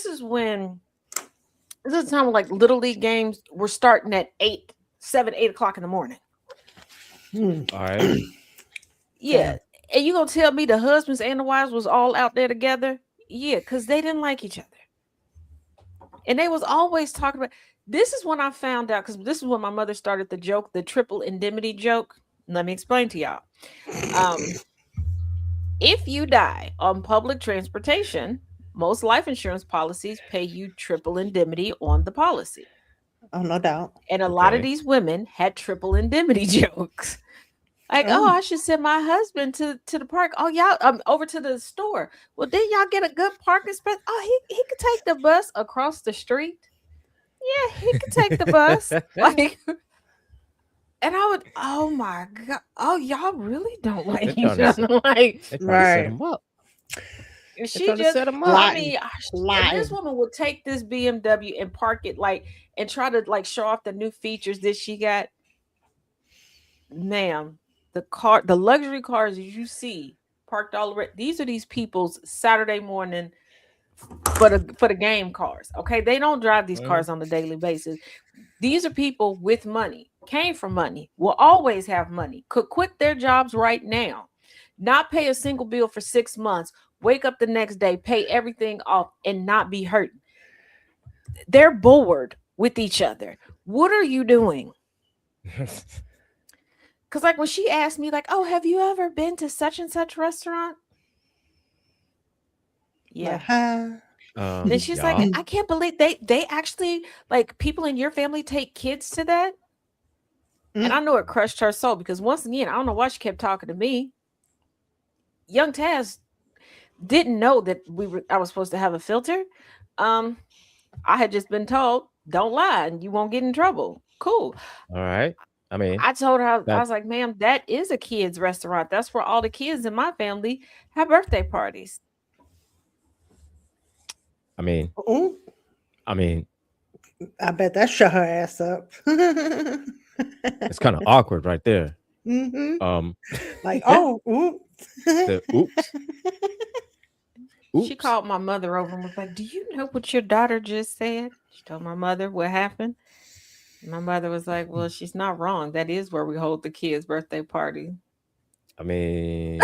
this is the time like little league games were starting at 8 o'clock in the morning. All right. Yeah. And you gonna tell me the husbands and the wives was all out there together? Yeah, because they didn't like each other. And they was always talking about this is when I found out, because this is when my mother started the joke, the triple indemnity joke. Let me explain to y'all. Um, if you die on public transportation, most life insurance policies pay you triple indemnity on the policy. Oh, no doubt. And a lot of Okay. these women had triple indemnity jokes. Like, oh, Oh, I should send my husband to the park. Oh, y'all over to the store. Well, then y'all get a good parking space. Oh, he could take the bus across the street. Yeah, he could take the bus. Like, and I would, oh my God. Oh, y'all really don't They're like trying each to other. Like, they trying to set right. him up. They're she trying to just, set him up. I Lying. mean, and this Lying. woman would take this BMW and park it like, and try to like show off the new features that she got. Ma'am, the luxury cars you see parked all around, these are these people's Saturday morning for the game cars. Okay, they don't drive these Mhm. cars on a daily basis. These are people with money, came from money, will always have money, could quit their jobs right now, not pay a single bill for 6 months, wake up the next day, pay everything off, and not be hurt. They're bored with each other. What are you doing? Because, like, when she asked me, like, oh, have you ever been to such and such restaurant? Like, Yeah. huh? Then she's like, Yeah. I can't believe they actually, like, people in your family take kids to that. And Mm. I know it crushed her soul because, once again, I don't know why she kept talking to me. Young Taz didn't know that I was supposed to have a filter. Um, I had just been told, don't lie and you won't get in trouble. Cool. All right. I mean, I told her, I that was like, ma'am, that is a kid's restaurant. That's where all the kids in my family have birthday parties. I mean, Ooh, I mean, I bet that shut her ass up. it's kind of awkward right there. hmm Um, Like, oh, ooh. the oops, She oops. called my mother over and was like, do you know what your daughter just said? She told my mother what happened. My mother was like, well, she's not wrong. That is where we hold the kids' birthday party. I mean,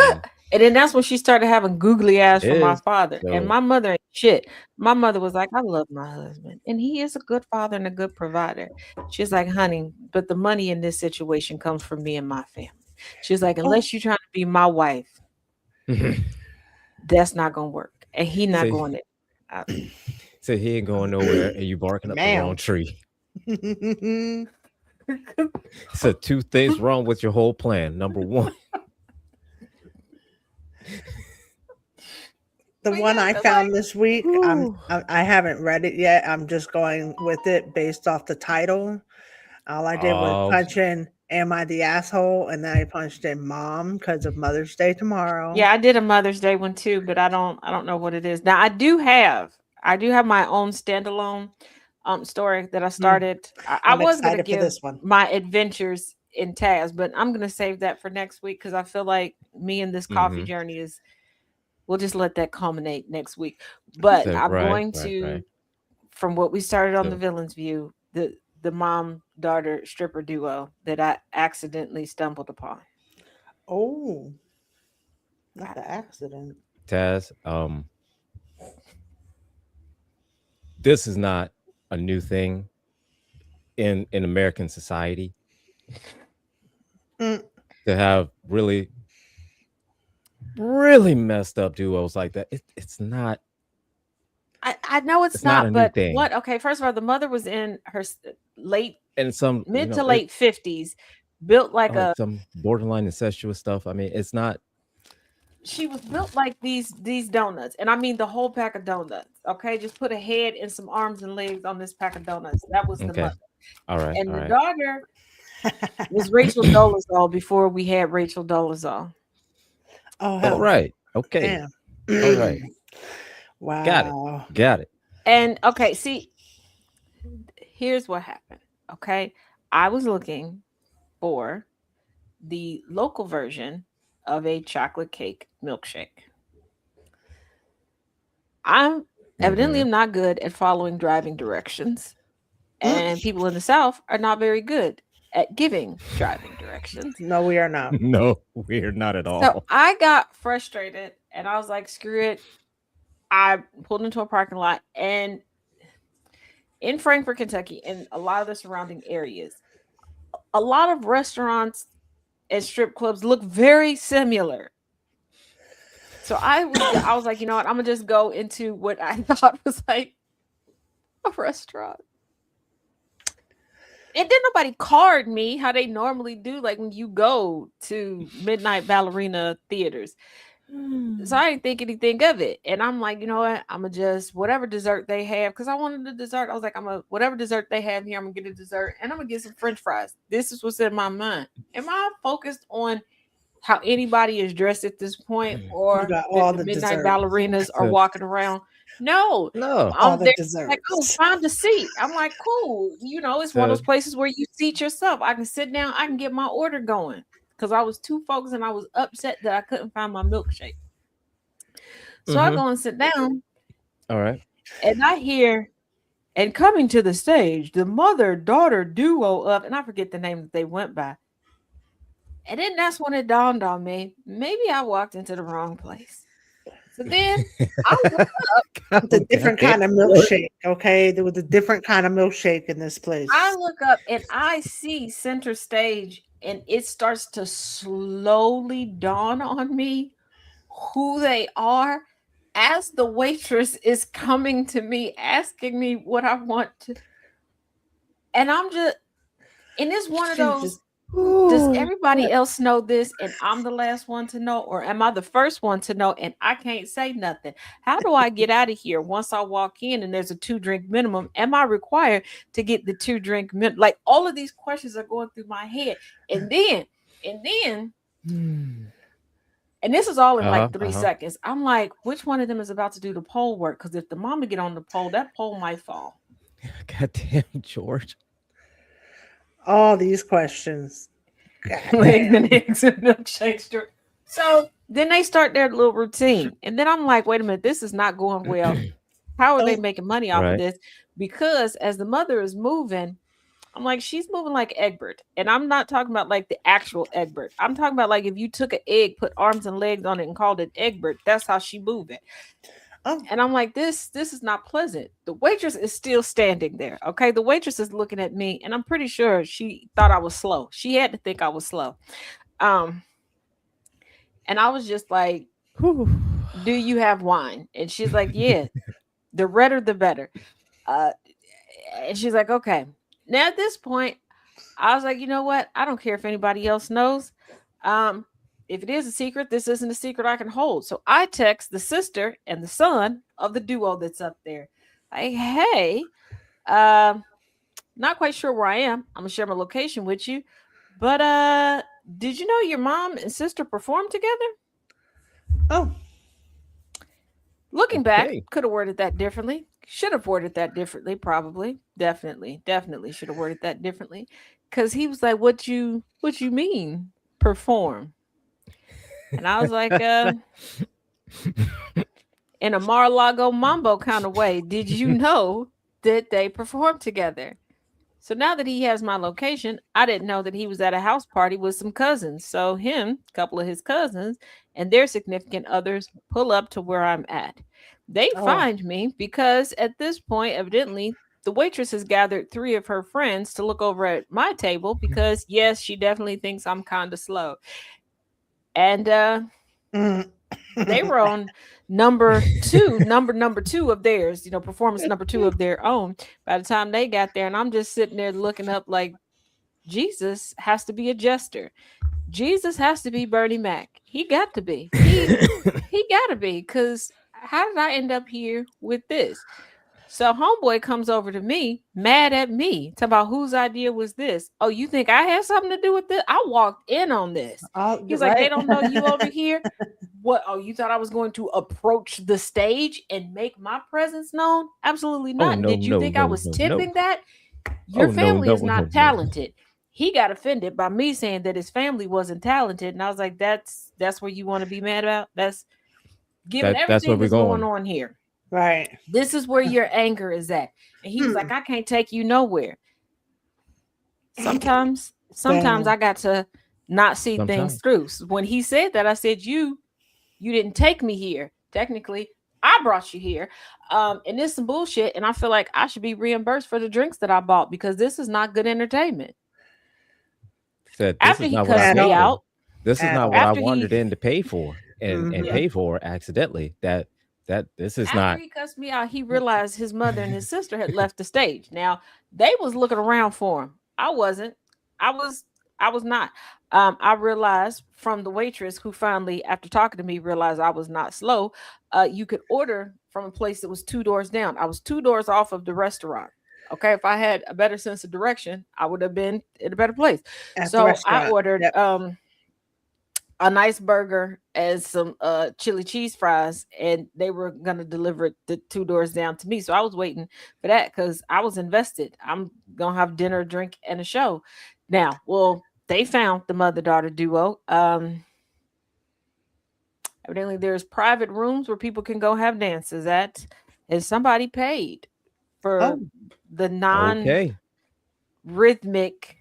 And then that's when she started having googly it eyes from my is. father. And So my mother ain't shit. My mother was like, I love my husband. And he is a good father and a good provider. She's like, honey, but the money in this situation comes from me and my family. She's like, Oh, unless you're trying to be my wife, that's not gonna work. And he not say going to. say he ain't going nowhere, and you barking up the wrong ma'am. tree. So two things wrong with your whole plan. Number one, The But one yeah, I like, found this week, whew, I haven't read it yet. I'm just going with it based off the title. All I did was oh, punch in "Am I the asshole?" and then I punched in "Mom" because of Mother's Day tomorrow. yeah, I did a Mother's Day one too, but I don't know what it is. Now I do have my own standalone story that I Mm, started. I I'm was gonna excited for give this one. my adventures in Taz, but I'm gonna save that for next week because I feel like me and this coffee mm-hmm. journey is we'll just let that culminate next week. But So I'm right, going right, to, right. from what we started on the So villain's view, the mom daughter stripper duo that I accidentally stumbled upon. Oh, not I- the accident. Taz, this is not a new thing in American society Mm, to have really messed up duos like that. It's not I know it's it's not a not, new but thing. what? Okay, first of all, the mother was in her late, And some, mid to it late 50s, built like like a. some borderline incestuous stuff. I mean, it's not She was built like these donuts, and I mean the whole pack of donuts. Okay, just put a head and some arms and legs on this pack of donuts. That was the okay. mother, All right, and all the right. daughter was Rachel Dolezal before we had Rachel Dolezal. oh All hell, right. Okay. damn! All right. Got it. Wow. Got it. And okay, see, here's what happened. Okay, I was looking for the local version of a chocolate cake milkshake. I'm Evidently, Mhm. I'm not good at following driving directions. And people in the South are not very good at giving driving directions. No, we are not. No, we're not at So all. I got frustrated and I was like, screw it. I pulled into a parking lot and in Frankfort, Kentucky, and a lot of the surrounding areas, a lot of restaurants and strip clubs look very similar. So I was like, you know what? I'm gonna just go into what I thought was like a restaurant. And then nobody carded me how they normally do, like when you go to midnight ballerina theaters. So I didn't think anything of it. And I'm like, you know what? I'm gonna just whatever dessert they have, because I wanted the dessert. I was like, whatever dessert they have here, I'm gonna get a dessert and I'm gonna get some French fries. This is what's in my mind. Am I focused on how anybody is dressed at this point, You or got that all the the midnight desserts. ballerinas are So walking around? No, no. All I'm the there like, oh, desserts. find a seat. I'm like, cool. You know, it's one of So those places where you seat yourself. I can sit down, I can get my order going. Because I was too focused and I was upset that I couldn't find my milkshake. So I mhm. go and sit down All right. and I hear, and coming to the stage, the mother-daughter duo of, and I forget the name that they went by. And then that's when it dawned on me, maybe I walked into the wrong place. So then I look, With a Oh, different goddamn. kind of milkshake, okay? There was a different kind of milkshake in this I place. look up and I see center stage and it starts to slowly dawn on me who they are as the waitress is coming to me asking me what I want to, and I'm just, and it's one of She those, just does Oh, everybody else know this and I'm the last one to know, or am I the first one to know and I can't say nothing? How do I get out of here once I walk in and there's a 2-drink minimum? Am I required to get the 2-drink minimum? Like all of these questions are going through my head. And then and this is all in uh-huh, like 3 uh-huh. seconds. I'm like, which one of them is about to do the pole work? Because if the mama get on the pole, that pole might fall. Goddamn, George. all these questions. God Eggs damn. and eggs and milkshakes. So then they start their little routine. And then I'm like, wait a minute, this is not going well. How are they Oh, making money off of Right. this? Because as the mother is moving, I'm like, she's moving like Egbert. And I'm not talking about like the actual Egbert. I'm talking about like if you took an egg, put arms and legs on it, and called it Egbert, that's how she moving. oh, And I'm like, this is not pleasant. The waitress is still standing there. Okay. The waitress is looking at me, and I'm pretty sure she thought I was slow. She had to think I was slow. Um, and I was just like, Whew. do you have wine? And she's like, yeah, the redder the better. Uh, and she's like, okay. Now at this point, I was like, you know what? I don't care if anybody else knows. Um, if it is a secret, this isn't a secret I can hold. So I text the sister and the son of the duo that's up there. Like, hey, um, not quite sure where I am. I'm gonna share my location with you. But did you know your mom and sister performed together? oh. Looking back, Okay. could have worded that differently. Should have worded that differently, probably. Definitely should have worded that differently. Cause he was like, what you mean perform? And I was like, in a Mar-a-Lago mambo kind of way, did you know that they performed together? So now that he has my location, I didn't know that he was at a house party with some cousins. So him, a couple of his cousins, and their significant others pull up to where I'm at. They Oh, find me because at this point, evidently, the waitress has gathered 3 of her friends to look over at my table because yes, she definitely thinks I'm kind of slow. And mm. they were on number two of theirs, performance number 2 of their own by the time they got there. And I'm just sitting there looking up like, Jesus has to be a jester. Jesus has to be Bernie Mac. He got to be. He got to be, because how did I end up here with this? So homeboy comes over to me, mad at me, talking about whose idea was this. Oh, you think I had something to do with this? I walked in on this. Oh, you're He's like, they right. don't know you over here. What? Oh, you thought I was going to approach the stage and make my presence known? Absolutely Oh not. And no, did you no, think I no, was no, no. tipping that? Your Oh no, family no, is no, not no. talented. He got offended by me saying that his family wasn't talented. And I was like, that's where you want to be mad about? That's given That's where everything we're that's going going. on here. Right. This is where your anger is at. And he was like, I can't take you nowhere. Sometimes Damn. I got to not see things Sometimes. through. So when he said that, I said, you didn't take me here. Technically, I brought you here. And this is some bullshit. And I feel like I should be reimbursed for the drinks that I bought because this is not good entertainment. Said this After is he not what I cussed At me paid all. for. out, This is At not what all. I after wandered he in to pay for and Mhm. yeah, pay for accidentally. That this is after not he cussed me out, he realized his mother and his sister had left the stage. Now they was looking around for him. I wasn't. I was. I was not. I realized from the waitress who finally, after talking to me, realized I was not slow. You could order from a place that was 2 doors down. I was 2 doors off of the restaurant. Okay, if I had a better sense of direction, I would have been in a better place. At the So I restaurant. ordered Yep. a nice burger and some chili cheese fries, and they were gonna deliver it 2 doors down to me. So I was waiting for that because I was invested. I'm gonna have dinner, drink, and a show. Now, well, they found the mother-daughter duo. Evidently there's private rooms where people can go have dances at, and somebody paid for Oh, the non-rhythmic okay.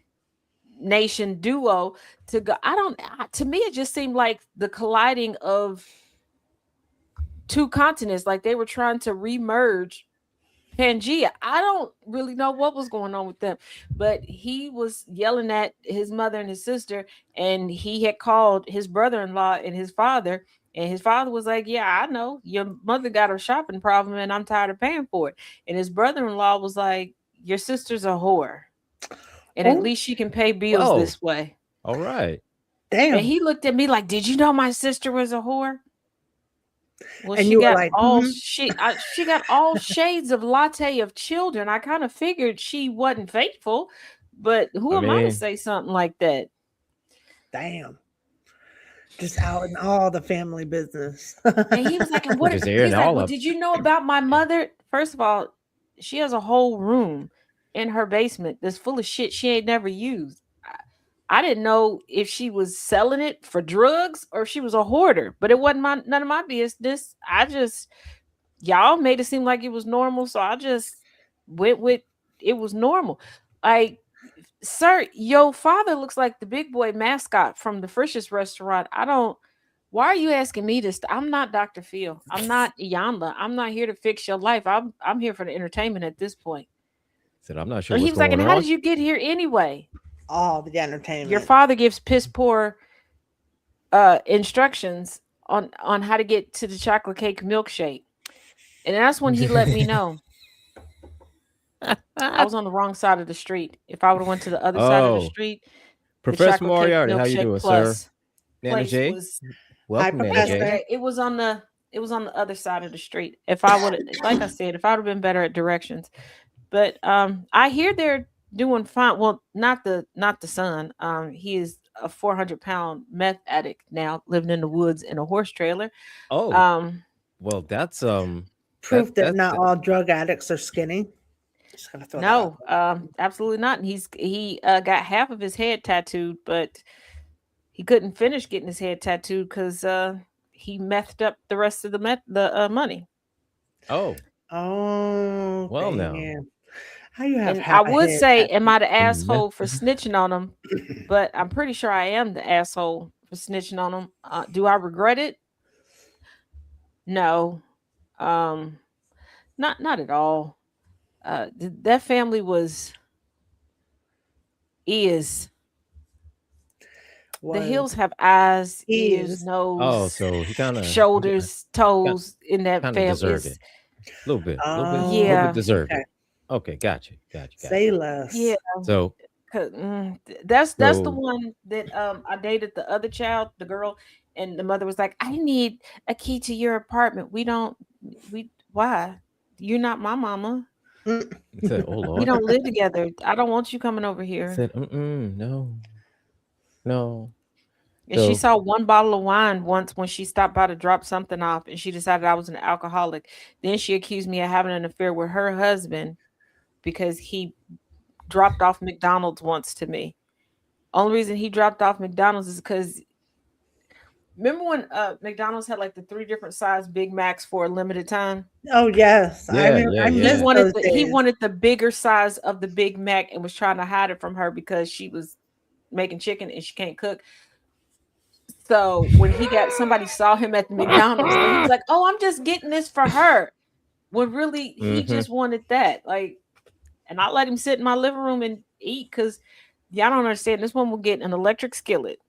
nation duo to go. To me it just seemed like the colliding of two continents, like they were trying to remerge Pangea. I don't really know what was going on with them, but he was yelling at his mother and his sister, and he had called his brother-in-law and his father, and his father was like, yeah, I know your mother got a shopping problem and I'm tired of paying for it. And his brother-in-law was like, your sister's a whore, and at oh, least she can pay bills Whoa. this way. All right. And damn. he looked at me like, did you know my sister was a whore? Well, And you were like, she got all shades of latte of children. I kind of figured she wasn't faithful, but who I am I to mean, say something like that? damn. Just out in all the family business. And he was like, and we're what just airing he's like, all well, of did you know about my mother? First of all, she has a whole room in her basement that's full of shit she ain't never used. I didn't know if she was selling it for drugs or if she was a hoarder, but it wasn't none of my business. I just y'all made it seem like it was normal, so I just went with it was normal. Like, sir, your father looks like the big boy mascot from the Frisch's restaurant. I don't. Why are you asking me this? I'm not Dr. Phil. I'm not Iyanla. I'm not here to fix your life. I'm here for the entertainment at this point. said, I'm not sure And he what's was like, and going how on. did you get here anyway? All the Your entertainment. father gives piss poor instructions on how to get to the chocolate cake milkshake. And that's when he let me know I was on the wrong side of the street. If I would have went to the other side of the Oh, street, the Professor chocolate cake Moriarty, how you milkshake doing, sir? plus Nana place J. was Hi, Welcome, Nana J. Professor. it was on the other side of the street. If I would, like I said, if I would have been better at directions. But I hear they're doing fine. Well, not the son. He is a 400-pound meth addict now, living in the woods in a horse trailer. Oh, Um, well, that's Proof that not that, all drug addicts are skinny. Just gonna throw that out. no, absolutely not. And he got half of his head tattooed, but he couldn't finish getting his head tattooed because he methed up the rest of the money. oh, Oh, well now. damn. How you have And I half a would head say, am tattoo? I the And meth. asshole for snitching on him? But I'm pretty sure I am the asshole for snitching on him. Do I regret it? No, um, not at all. That family is the Was hills have eyes, ears, is Oh, nose, so shoulders, toes in that kind of family. deserved It's it. A little bit, a oh little bit yeah, deserved okay. it. Okay, got Say you. yeah. less. So, That's the so one that I dated the other child, the girl, and the mother was like, I need a key to your apartment. We why? You're not my mama. Mm. I said, oh We Lord. don't live together. I don't want you coming over I here. said, no, no. And she So, saw one bottle of wine once when she stopped by to drop something off, and she decided I was an alcoholic. Then she accused me of having an affair with her husband because he dropped off McDonald's once to me. Only reason he dropped off McDonald's is because Remember when McDonald's had like the 3 different size Big Macs for a limited time? Oh yes, Yeah, yeah, I He miss yeah. wanted those he days. wanted the bigger size of the Big Mac and was trying to hide it from her because she was making chicken and she can't cook. So when he got somebody saw him at the McDonald's and he was like, "Oh, I'm just getting this for her." When really he Hmm. just wanted that. Like, and I let him sit in my living room and eat because y'all don't understand. This one will get an electric skillet,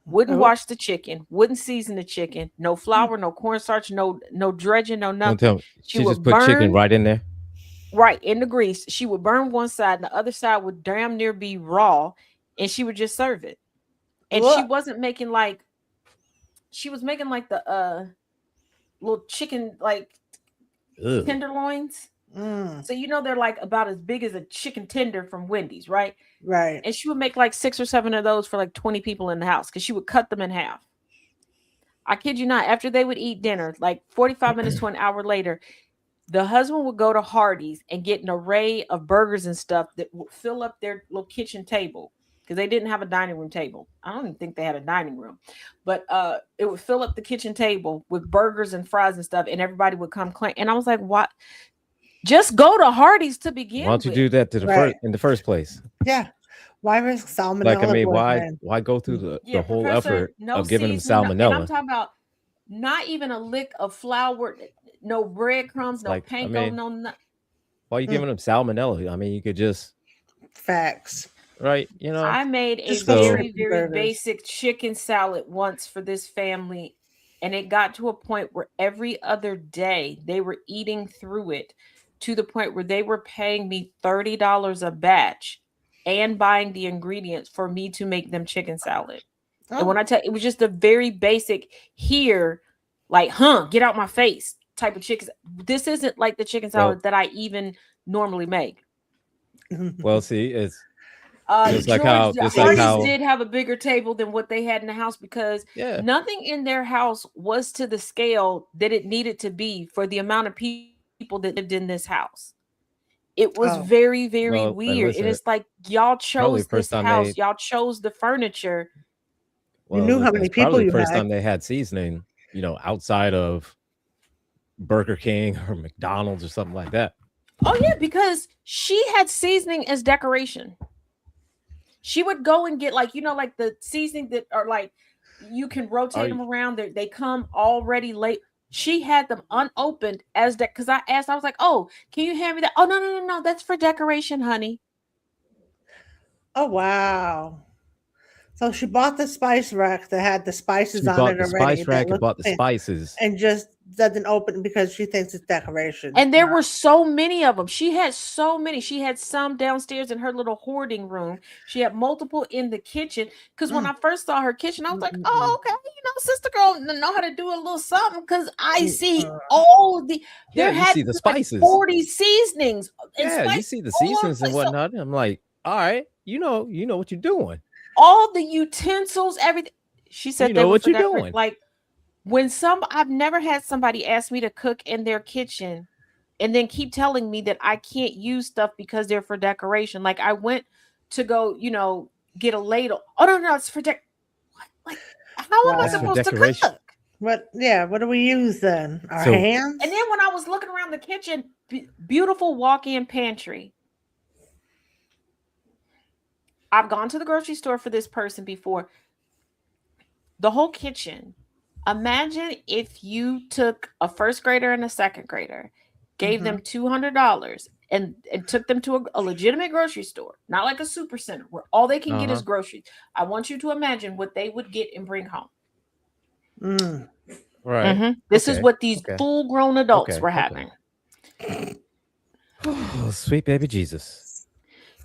wouldn't Oh, wash the chicken, wouldn't season the chicken, no flour, no cornstarch, no dredging, no Don't nothing. tell me She she just would put chicken burn right in there. right in the grease. She would burn one side, and the other side would damn near be raw, and she would just serve it. And she ugh. wasn't making like she was making like the little chicken like Ugh. tenderloins. Mm, So you know they're like about as big as a chicken tender from Wendy's, right? right. And she would make like 6 or 7 of those for like 20 people in the house because she would cut them in half. I kid you not, after they would eat dinner, like 45 minutes to an hour later, the husband would go to Hardee's and get an array of burgers and stuff that would fill up their little kitchen table because they didn't have a dining room table. I don't even think they had a dining room, but it would fill up the kitchen table with burgers and fries and stuff, and everybody would come claim. And I was like, "What? Just go to Hardee's to Why begin don't you with." do that to the Right. first in the first place? Yeah. Why risk Like, I salmonella mean, going why in? why go through the Yeah, whole Professor, effort no of giving them seasoning, no, and I'm salmonella? talking about not even a lick of flour, no breadcrumbs, It's no like, I panko, mean, no nothing. why are you Mm, giving them salmonella? I mean, you could just facts. right, you know. I made a Just go So straight very, for the very burgers. basic chicken salad once for this family. And it got to a point where every other day they were eating through it to the point where they were paying me $30 a batch and buying the ingredients for me to make them chicken salad. And when Oh, I tell it was just a very basic here, like, get out my face type of chicken. This isn't like the chicken well, salad that I even normally make. well, see, it's just like Hardee's how did have a bigger table than what they had in the house because yeah. nothing in their house was to the scale that it needed to be for the amount of people that lived in this house. It was oh, very, very Well, weird. and And it's listen, like y'all probably chose the this first time house, they y'all chose the furniture. you well, knew how listen, many it's people probably the you first had. time they had seasoning, outside of Burger King or McDonald's or something like that. Oh yeah, because she had seasoning as decoration. She would go and get like like the seasoning that are like you can Are rotate you them around. They come already late. She had them unopened as that because I asked. I was like, "Oh, can you hand me that?" Oh no, that's for decoration, honey. Oh wow. So she bought the spice rack that had the spices she on bought it the already spice that rack and looked bought the spices. and just doesn't open because she thinks it's decoration. And there were so many of them. She had so many. She had some downstairs in her little hoarding room. She had multiple in the kitchen. Because when Mm, I first saw her kitchen, I was mm, like, mm, mm, "Oh, okay, sister girl know how to do a little something." Because I mm, see uh, all the Yeah, there you had see to the be like spices. 40 seasonings and Yeah, you spices see the all over the seasons and place. So whatnot. I'm like, all right, you know what you're doing. all the utensils, everything. She You said they know were what for you're decoration. doing. Like I've never had somebody ask me to cook in their kitchen and then keep telling me that I can't use stuff because they're for decoration. Like I went to go, get a ladle. Oh no, it's for what? Like how am I That's for wow. supposed to decoration. cook? What? Yeah. What do we use then? Our So And hands? then when I was looking around the kitchen, beautiful walk-in pantry. I've gone to the grocery store for this person before. The whole kitchen. Imagine if you took a first grader and a second grader, gave Hmm. them $200 and took them to a legitimate grocery store, not like a super center where all they can get is uh-huh. groceries. I want you to imagine what they would get and bring home. Mm. Right. This is Okay. what these Okay. full-grown adults Okay. were Okay. having. Oh, sweet baby Jesus.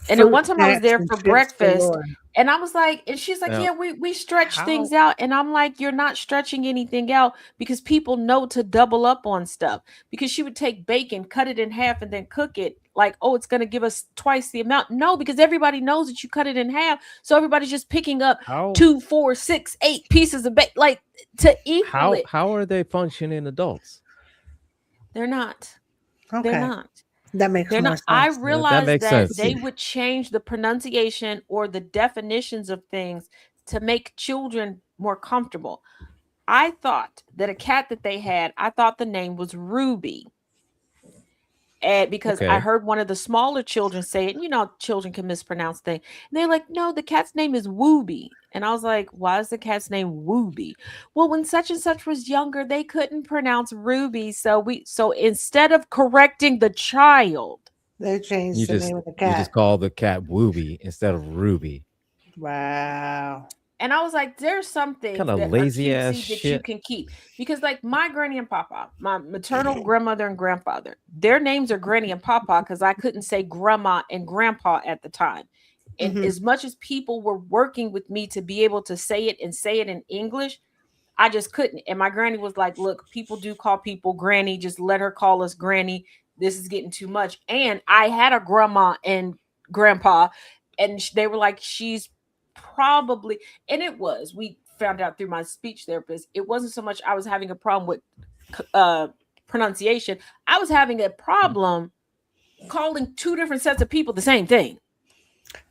And then Fruit one time I was snacks there and for chips breakfast, galore. and I was like, and she's like, Now, "Yeah, we stretch how things out." And I'm like, "You're not stretching anything out because people know to double up on stuff." Because she would take bacon, cut it in half, and then cook it like, "Oh, it's going to give us twice the amount." No, because everybody knows that you cut it in half, so everybody's just picking up how 2, 4, 6, 8 pieces of bacon, like to equal it. how are they functioning adults? They're not. They're Okay. not. That makes They're more not. I sense. That realized makes that sense. they would change the pronunciation or the definitions of things to make children more comfortable. I thought that a cat that they had, I thought the name was Ruby. And because I Okay. heard one of the smaller children say it, children can mispronounce things. And they're like, no, the cat's name is Wooby. And I was like, why is the cat's name Wooby? Well, when such and such was younger, they couldn't pronounce Ruby. So instead of correcting the child, They You changed the just name of the you just cat. call the cat Wooby instead of Ruby. Wow. and I was like, there's some Kind things of that are lazy ass cutesy that you shit. can keep. Because like my granny and papa, my maternal grandmother and grandfather, their names are granny and papa because I couldn't say grandma and grandpa at the time. And Hmm. as much as people were working with me to be able to say it and say it in English, I just couldn't. And my granny was like, look, people do call people granny. Just let her call us granny. This is getting too much. And I had a grandma and grandpa, and they were like, she's probably, and it was, we found out through my speech therapist, it wasn't so much I was having a problem with uh, pronunciation. I was having a problem calling two different sets of people the same thing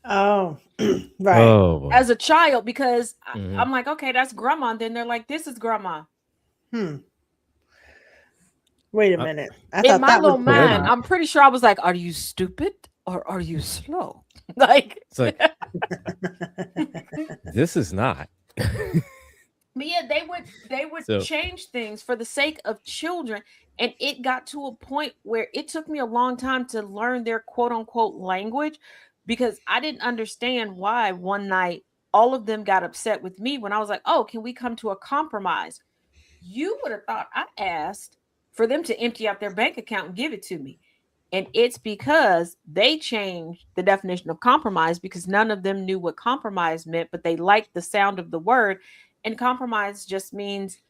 Oh, right. Oh boy. as a child because Mhm. I'm like, okay, that's grandma. And then they're like, this is grandma. Hmm. Wait a Uh, minute. I In thought my that was little so wait a mind, grandma. minute. I'm pretty sure I was like, are you stupid or are you slow? Like, It's like this is not. but yeah, they would So change things for the sake of children. And it got to a point where it took me a long time to learn their quote unquote language because I didn't understand why one night all of them got upset with me when I was like, oh, can we come to a compromise? You would have thought I asked for them to empty out their bank account and give it to me. And it's because they changed the definition of compromise because none of them knew what compromise meant, but they liked the sound of the word. And compromise just means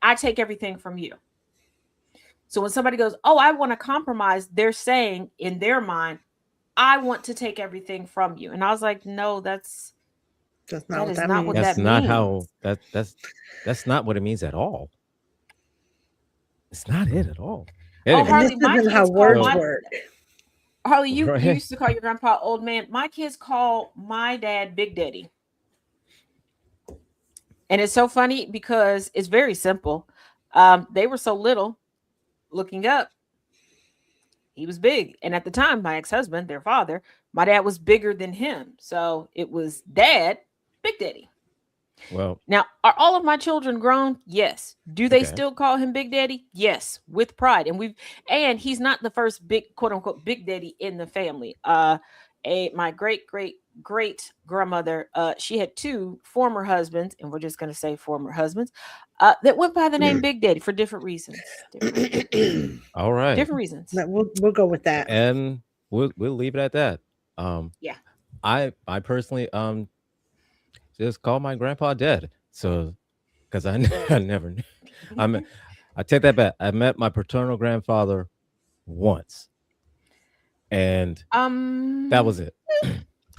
I take everything from you. So when somebody goes, oh, I want to compromise, they're saying in their mind, I want to take everything from you. And I was like, no, That's not that what is that not what means. that that's not means. how that's not what it means at all. It's not it at all. Oh, And Anyway, this Harley, my isn't how kids call words so my work. Harley, you right. used to call your grandpa old man. My kids call my dad Big Daddy. And it's so funny because it's very simple. They were so little looking up, he was big. And at the time, my ex-husband, their father, my dad was bigger than him. So it was dad, Big Daddy. Well, Now, are all of my children grown? Yes. Do they okay. still call him Big Daddy? Yes, with pride. And he's not the first big quote unquote Big Daddy in the family. My great grandmother, she had two former husbands, and we're just gonna say former husbands, that went by the name Big Daddy for different reasons. All right. Different reasons. We'll go with that. And we'll leave it at that. Um Yeah. I personally just call my grandpa dead. So because I never knew. I mean, I take that back. I met my paternal grandfather once, and that um, was it.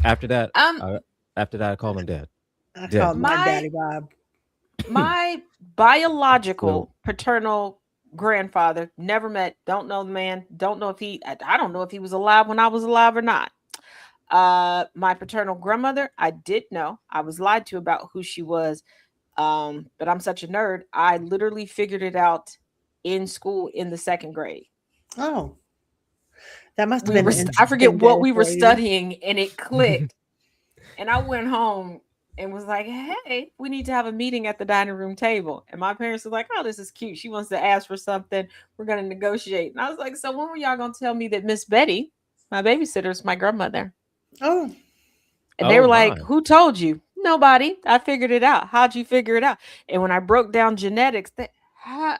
after that, um, I, after that, I called him dad. I Dead. called my my daddy Bob. my So biological paternal grandfather never met, don't know the man, don't know if I don't know if he was alive when I was alive or not. My paternal grandmother, I did know. I was lied to about who she was. But I'm such a nerd. I literally figured it out in school in the second grade. Oh, that must have We been were an I forget interesting what day we were for you. studying and it clicked. And I went home and was like, hey, we need to have a meeting at the dining room table. And my parents were like, oh, this is cute. She wants to ask for something. We're going to negotiate. And I was like, so when were y'all going to tell me that Miss Betty, my babysitter, is my grandmother? Oh, And they oh were like, my, who told you? Nobody. I figured it out. How'd you figure it out? And when I broke down genetics, how,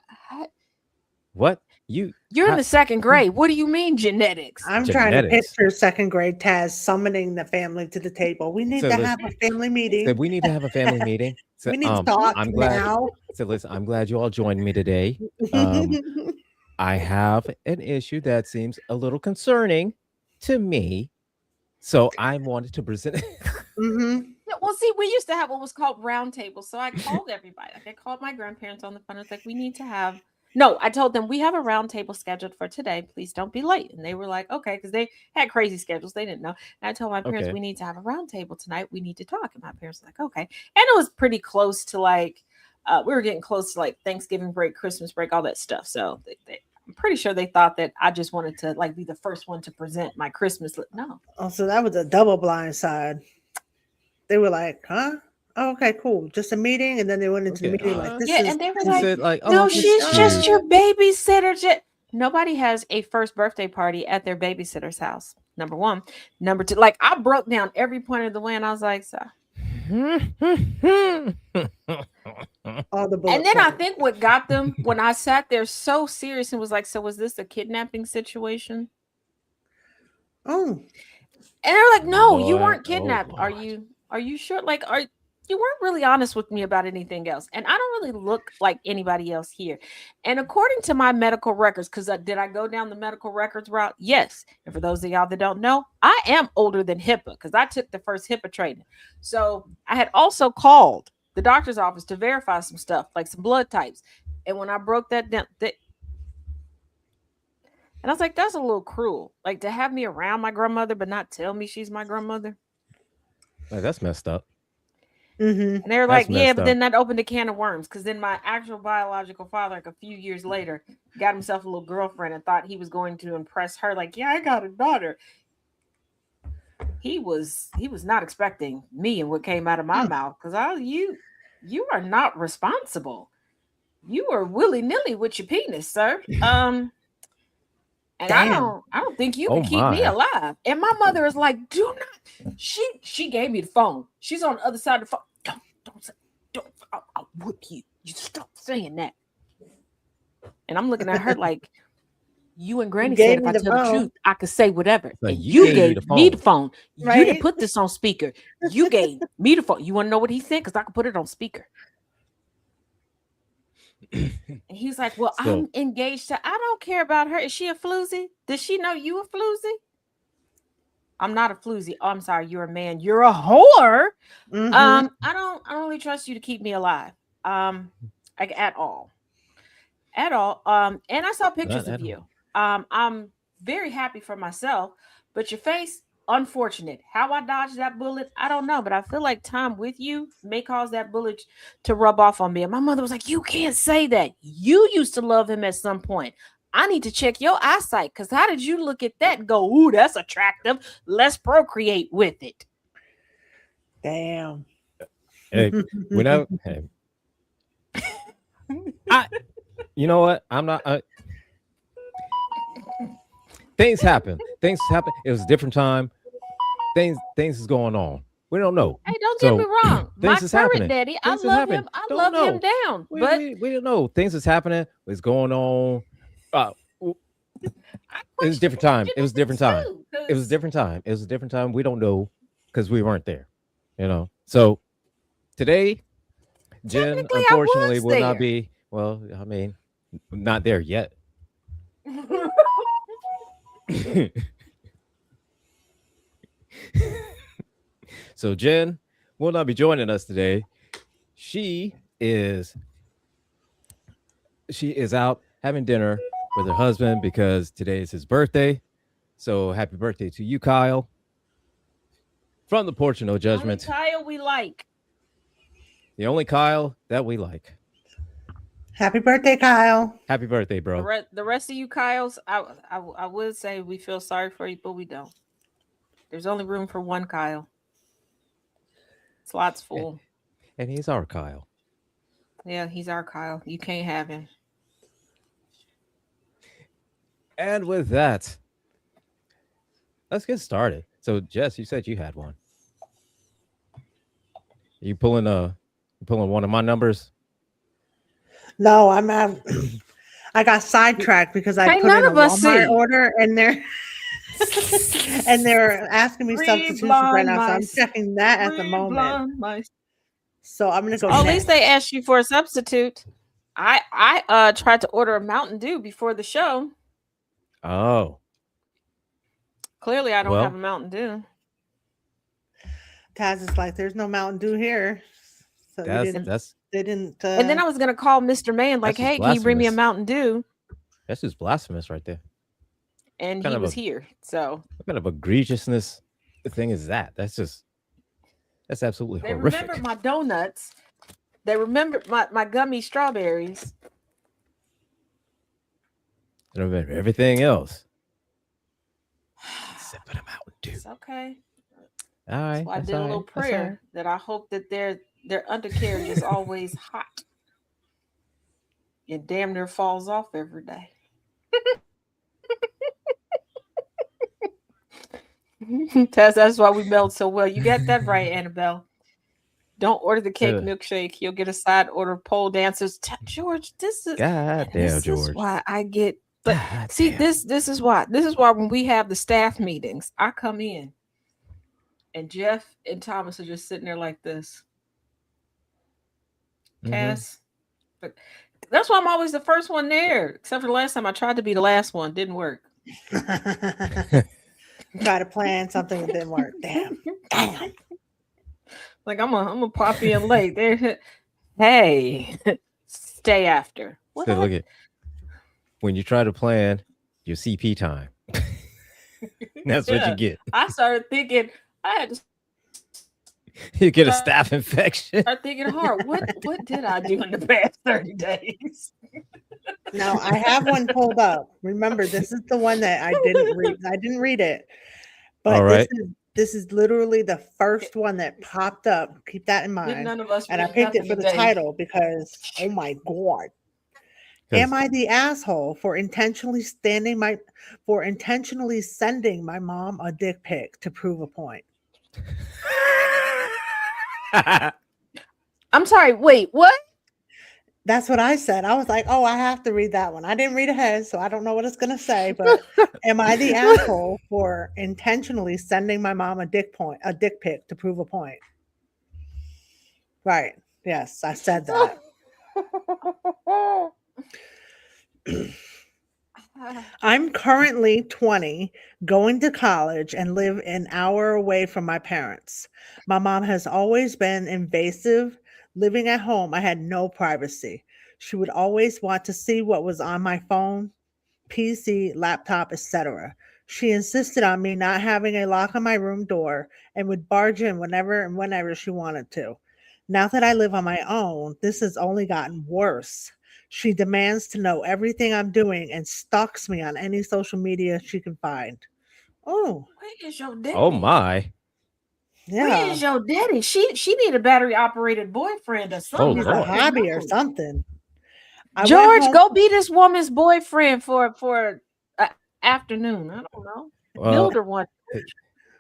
what you you're in how, the second who grade. What do you mean genetics? I'm trying to genetics? picture second grade Taz summoning the family to the table. We need So to listen, have a family so meeting. we need to have a family meeting. So We need to talk I'm glad. now. So listen, I'm glad you all joined me today. Um, I have an issue that seems a little concerning to me. So I wanted to present. Hmm. Yeah, well, see, we used to have what was called round tables. So I called everybody. Like I called my grandparents on the phone. I was like, we need to have No, I told them we have a round table scheduled for today. Please don't be late. And they were like, okay, because they had crazy schedules. They didn't know. And I told my parents, Okay. we need to have a round table tonight. We need to talk. And my parents were like, okay. And it was pretty close to like, we were getting close to like Thanksgiving break, Christmas break, all that stuff. So I'm pretty sure they thought that I just wanted to like be the first one to present my Christmas. No. Oh, so that was a double blind side. They were like, huh? Oh, okay, cool. Just a meeting. And then they went into the Okay. meeting like, this Yeah. is And they were She like, said like, oh, no, this she's is just cute. your babysitter. Nobody has a first birthday party at their babysitter's house. Number one. Number two, like I broke down every point of the way and I was like, so. all the bullet And then I points. think what got them when I sat there so serious and was like, so was this a kidnapping situation? Oh, And they're like, no, you Lord, weren't oh kidnapped. Are Lord. you sure? Like, you weren't really honest with me about anything else. And I don't really look like anybody else here. And according to my medical records, because did I go down the medical records route? Yes. And for those of y'all that don't know, I am older than HIPAA because I took the first HIPAA training. So I had also called the doctor's office to verify some stuff, like some blood types. And when I broke that down, and I was like, that's a little cruel. Like to have me around my grandmother, but not tell me she's my grandmother. Like, that's messed up. mm-hmm. And they were That's like, yeah, messed but up. then that opened a can of worms. Because then my actual biological father, like a few years later, got himself a little girlfriend and thought he was going to impress her. Like, yeah, I got a daughter. He was not expecting me and what came out of my mouth. Because you are not responsible. You are willy nilly with your penis, sir. And Damn. I don't think you Oh can keep me my. alive. And my mother is like, do not. She gave me the phone. She's on the other side of the phone. Don't say, don't. I'll whip you. You stop saying that. And I'm looking at her like, you and You Granny said gave if me I the tell the phone, truth, I could say whatever. Like, And you you gave me gave the me the phone. phone. You didn't right? put this on speaker. You gave me the phone. You want to know what he said? Because I could put it on speaker. And he's like, well, So I'm engaged to, I don't care about her. Is she a floozy? Does she know you a floozy? I'm not a floozy. Oh, I'm sorry, you're a man. You're a whore. Mm-hmm. I don't really trust you to keep me alive. Like at all. At all. And I saw not pictures of at you. all. I'm very happy for myself, but your face, unfortunate. How I dodged that bullet, I don't know, but I feel like time with you may cause that bullet to rub off on me. And my mother was like, you can't say that. You used to love him at some point. I need to check your eyesight because how did you look at that and go, ooh, that's attractive. Let's procreate with it. Damn. Hey, hey, I, you know what? I'm not. Things happen. Things happen. It was a different time. Things is going on. We don't know. Hey, don't get me So wrong. My things is current happening. daddy, I Things is love happening. him. I Don't love him know. down. We, But we we don't know. Things is happening. It's going on. It I was a question different time. your It was a different time. too. It was a different time. It was a different time. We don't know because we weren't there. So today, Jen Technically, I unfortunately was will not there. be. Well, I mean, not there yet. So Jen will not be joining us today. She is out having dinner with her husband because today is his birthday. So happy birthday to you, Kyle. From the Porch of No Only Judgment. Kyle we like. The only Kyle that we like. Happy birthday, Kyle. Happy birthday, bro. The rest of you Kyles, I would say we feel sorry for you, but we don't. There's only room for one Kyle. Slots full. And he's our Kyle. Yeah, he's our Kyle. You can't have him. And with that, let's get started. So, Jess, you said you had one. You pulling one of my numbers? No, I got sidetracked because I Ain't put none in a of us Walmart see. order and they're asking me Free substitutions right blind now, so I'm mice. checking that at the Free moment. blind mice. So I'm gonna go. Oh, at next. least they asked you for a substitute. I tried to order a Mountain Dew before the show. Oh. Clearly, I don't Well, have a Mountain Dew. Taz is like, "There's no Mountain Dew here." So we that's didn't. that's They didn't. And then I was gonna call Mr. Man, like, That's just hey, can you bring me a blasphemous. Mountain Dew? That's just blasphemous right there. And Kind he of was a here. So what kind of egregiousness thing is that? That's absolutely they remembered horrific. my donuts. They remembered my gummy strawberries. I remember everything else except for the Mountain Dew. It's okay. All That's right, why I that's did a all little right. That's all right. prayer that I hope that their undercarriage is always hot and damn near falls off every day. That's why we meld so well. You got that right, Annabelle. Don't order the cake So, milkshake. You'll get a side order of pole dancers. George, God damn, this is George. why I get. But God see, damn. this is why when we have the staff meetings, I come in and Jeff and Thomas are just sitting there like this. Mm-hmm. Cass, but that's why I'm always the first one there. Except for the last time I tried to be the last one, didn't work. Try to plan something that didn't work. Damn. Like I'm gonna pop in late. There, hey, stay after. What So look at when you try to plan your CP time. That's what you Yeah, get. I started thinking. I had to You get a start staph infection. thinking hard. What did I do in the past 30 days? No, I have one pulled up. Remember, this is the one that I didn't read. I didn't read it, All but right. this is literally the first one that popped up. Keep that in Did mind. none of us And I read picked it nothing for the today? title because, oh my God. Am Because I the asshole for intentionally sending my mom a dick pic to prove a point? I'm sorry. Wait, what? That's what I said. I was like, oh, I have to read that one. I didn't read ahead, so I don't know what it's going to say, but am I the asshole for intentionally sending my mom a dick pic to prove a point? Right. Yes, I said that. I'm currently 20, going to college, and live an hour away from my parents. My mom has always been invasive. Living at home, I had no privacy. She would always want to see what was on my phone, PC, laptop, etc. She insisted on me not having a lock on my room door and would barge in whenever she wanted to. Now that I live on my own, this has only gotten worse. She demands to know everything I'm doing and stalks me on any social media she can find. Oh, Where is your oh daddy? my. Where yeah. is your daddy? She need a battery operated boyfriend or Oh something. Needs I a Lord. don't hobby or know. something. I went George, home. go be this woman's boyfriend for a afternoon. I don't know. Uh, Build her one. hi-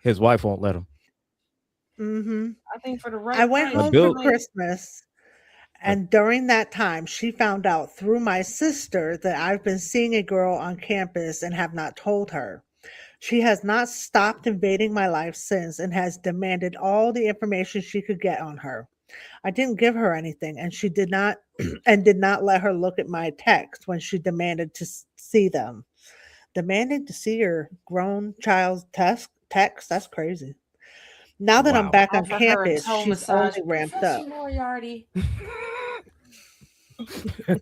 his wife won't let him. Hmm. I think for the I right went price, home she for Bill. might. Christmas. Uh, And during that time, she found out through my sister that I've been seeing a girl on campus and have not told her. She has not stopped invading my life since and has demanded all the information she could get on her. I didn't give her anything, and she did not and did not let her look at my texts when she demanded to see them. Demanding to see your grown child's text? That's crazy. Now that I'm wow. back on Offer her a campus, toe she's massage. only ramped Professor up. Moriarty.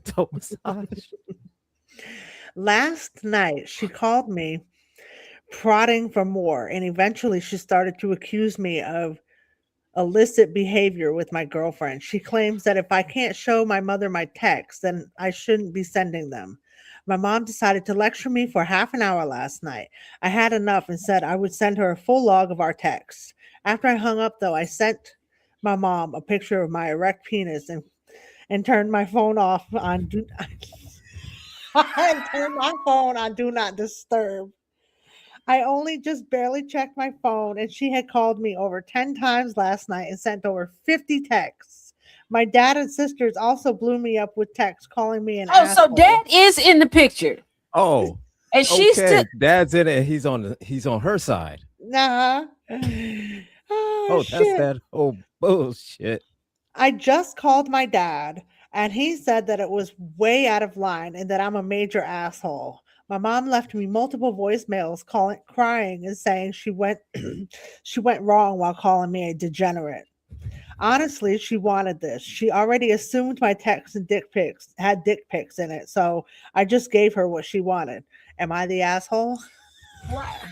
Toe massage. Last night, she called me prodding for more, and eventually she started to accuse me of illicit behavior with my girlfriend. She claims that if I can't show my mother my texts, then I shouldn't be sending them. My mom decided to lecture me for half an hour last night. I had enough and said I would send her a full log of our texts. After I hung up, though, I sent my mom a picture of my erect penis and turned my phone off on do and turned my phone on do not disturb. I only just barely checked my phone, and she had called me over 10 times last night and sent over 50 texts. My dad and sisters also blew me up with texts calling me an Oh, so asshole. dad is in the picture. Oh, And she's still okay. Dad's in it. He's on her side. Nah. Oh, Oh, that's shit. that whole bullshit. I just called my dad, and he said that it was way out of line and that I'm a major asshole. My mom left me multiple voicemails crying and saying she went she went wrong while calling me a degenerate. Honestly, she wanted this. She already assumed my texts and dick pics had dick pics in it, so I just gave her what she wanted. Am I the asshole? Right.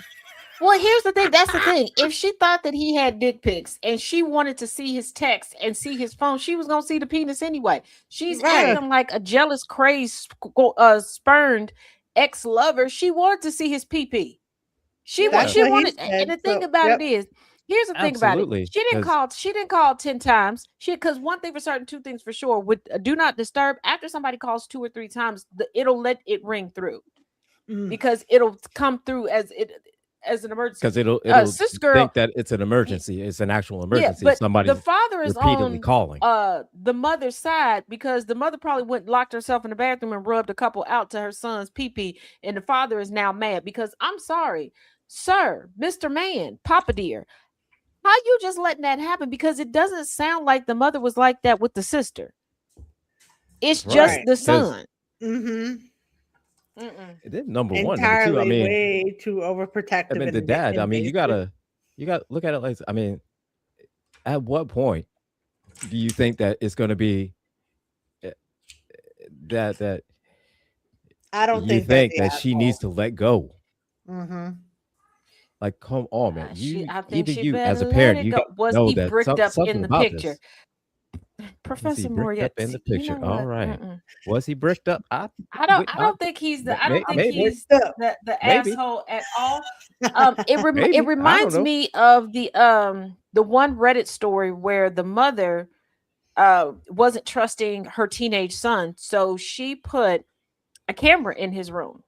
Well, here's the thing. That's the thing. If she thought that he had dick pics and she wanted to see his text and see his phone, she was gonna see the penis anyway. She's Right. acting like a jealous, crazed, spurned ex-lover. She wanted to see his pee. That's She what he wanted, and said. the thing So, about it yep. is, here's the thing about it. Absolutely. She didn't 'Cause call. She didn't call 10 times. Because one thing for certain, two things for sure. With do not disturb. After somebody calls 2 or 3 times, it'll let it ring through Mm, because it'll come through as an emergency. because it'll Sis girl, think that it's an emergency. It's an actual yeah, emergency. but the Somebody's father is repeatedly on calling. the mother's side because the mother probably went and locked herself in the bathroom and rubbed a couple out to her son's pee, and the father is now mad because I'm sorry, sir, Mr. Man, Papa dear, how you just letting that happen? Because it doesn't sound like the mother was like that with the sister. It's just Right. right. the Because son. Mm-hmm. Mm-mm. then number one, number two. Entirely way too I overprotective mean, and the dad. I mean, invasive. you got look at it like. I mean, at what point do you think that it's going to be uh, that I don't you think they're think the that she needs asshole. to let go? Mm-hmm. Like, come on, man. I think Even she you as better a let parent, it you go. got to Was know he that bricked up something in the about picture? this. Was he Professor bricked up in Moriarty, the you picture? know All what? right. Mm-mm. Was he bricked up? I don't think he's the I don't think Maybe, he's Bricked up. the maybe, asshole at all. It maybe. I don't reminds know. me of the one Reddit story where the mother wasn't trusting her teenage son, so she put a camera in his room.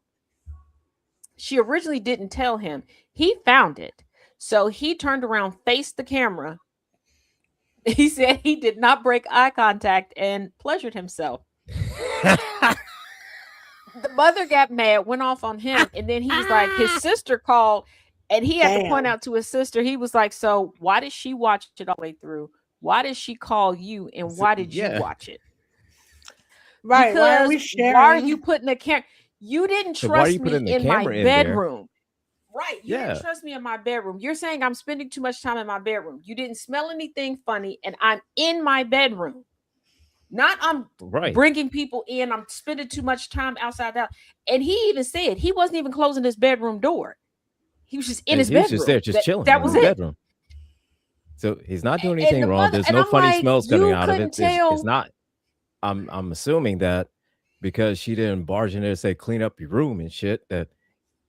She originally didn't tell him. He found it. So he turned around, faced the camera. He said he did not break eye contact and pleasured himself. The mother got mad, went off on him, and then he was like, his sister called, and he had to point Damn. out to his sister. He was like, "So why did she watch it all the way through? Why did she call you, and why did you Yeah. watch it? Right. Why are Because we why are you sharing? putting a camera? You didn't So why are trust you me putting the in my camera in there? bedroom." Right. You didn't Yeah. trust me in my bedroom. You're saying I'm spending too much time in my bedroom. You didn't smell anything funny, and I'm in my bedroom. Not I'm Right. bringing people in. I'm spending too much time outside out. And he even said he wasn't even closing his bedroom door. He was just in his He was just there, bedroom. just chilling That in was his Mm. it. bedroom. So he's not doing And anything the wrong. mother, There's and no I'm funny like, smells coming you out of it. couldn't It's tell. not. I'm assuming that because she didn't barge in there and say clean up your room and shit, that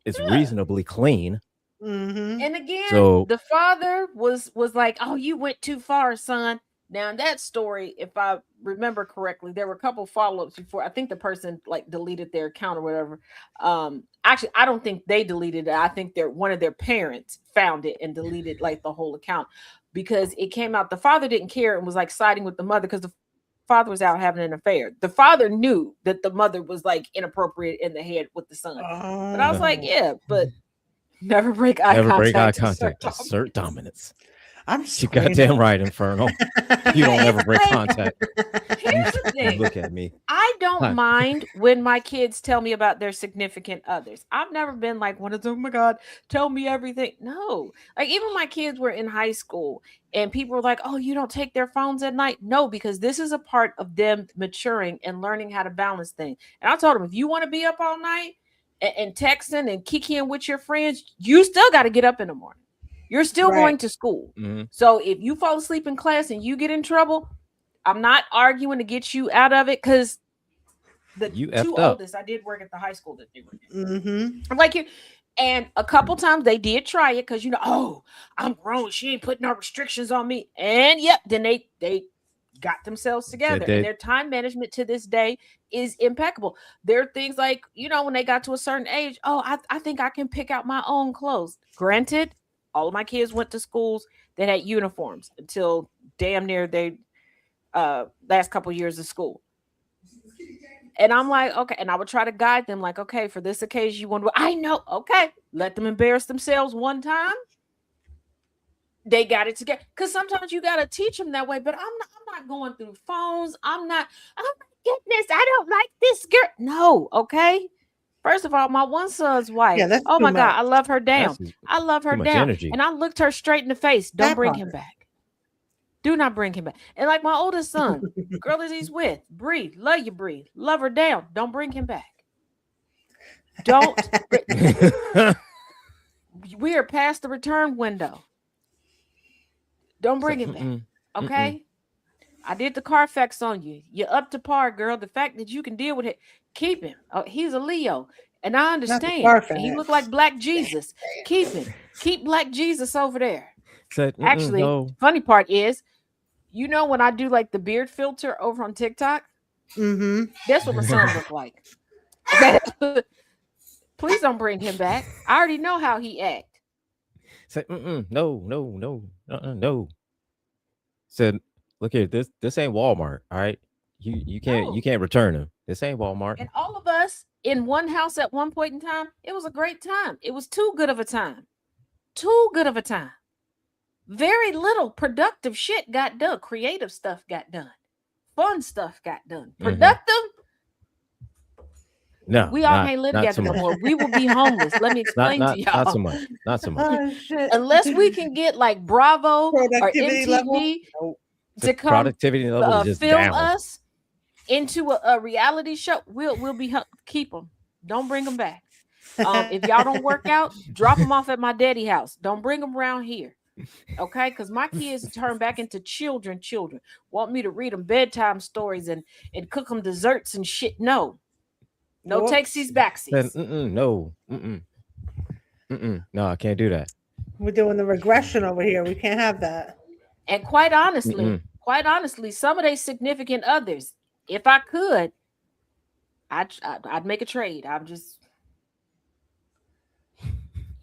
it's Yeah. reasonably clean. Mm-hmm. And again, So the father was like, "Oh, you went too far, son." Now in that story, if I remember correctly, there were a couple follow-ups before. I think the person like deleted their account or whatever. Actually, I don't think they deleted it. I think one of their parents found it and deleted like the whole account because it came out. The father didn't care and was like siding with the mother because the father was out having an affair. The father knew that the mother was like inappropriate in the head with the son. But I was like, Oh, yeah, but never break eye never break eye contact. contact. Assert dominance. I'm You goddamn screaming. right, Infernal. You don't It's ever break like, contact. here's the You thing. look at me. I don't Hi. mind when my kids tell me about their significant others. I've never been like one of them, oh my God, tell me everything. No. Like even my kids were in high school and people were like, oh, you don't take their phones at night? No, because this is a part of them maturing and learning how to balance things. And I told them, if you want to be up all night and texting and kicking with your friends, you still got to get up in the morning. You're still Right. going to school. Mm-hmm. So if you fall asleep in class and you get in trouble, I'm not arguing to get you out of it because the You two effed up. oldest, I did work at the high school that they were in. Mm-hmm. I'm like you, and a couple times they did try it because oh, I'm grown. She ain't putting no restrictions on me. And yep, then they got themselves together, and their time management to this day is impeccable. There are things like when they got to a certain age, oh, I think I can pick out my own clothes. Granted, all of my kids went to schools that had uniforms until damn near they last couple years of school. And I'm like, okay. And I would try to guide them, like, okay, for this occasion, you want to, I know, okay, let them embarrass themselves one time. They got it together. Because sometimes you got to teach them that way. But I'm not going through phones. I'm not, oh my goodness, I don't like this girl. No, okay. First of all, my one son's wife, Yeah, that's oh too my God, much. I love her down. That's I love her too much down. energy. And I looked her straight in the face. Don't That bring part. him back. Do not bring him back. And like my oldest son, girl that he's with, Bree, love you, Bree, love her down. Don't bring him back. Don't. We are past the return window. Don't bring him back. Okay. I did the Carfax on you. You're up to par, girl. The fact that you can deal with it, keep him. Oh, he's a Leo. And I understand. He looked like Black Jesus. Keep him. Keep Black Jesus over there. Said, Actually, no. funny part is, you know, when I do like the beard filter over on TikTok, that's what my son looked like. Please don't bring him back. I already know how he act. Said, no. Said, look here, this ain't Walmart, all right? You can't return him. This ain't Walmart. And all of us in one house at one point in time, it was a great time. It was too good of a time. Too good of a time. Very little productive shit got done. Creative stuff got done. Fun stuff got done. Productive? No, we all can't live together no more. We will be homeless. Let me explain to y'all. Not so much. Not so much. Oh, shit. Unless we can get like Bravo or MTV to come productivity level is just film down. us into a reality show, we'll be keep them. Don't bring them back. If y'all don't work out, drop them off at my daddy house. Don't bring them around here. Okay, because my kids turn back into children. Want me to read them bedtime stories and cook them desserts and shit. No takesies, backsies. No, I can't do that. We're doing the regression over here. We can't have that. And quite honestly, some of their significant others, if I could, I'd make a trade. I'm just,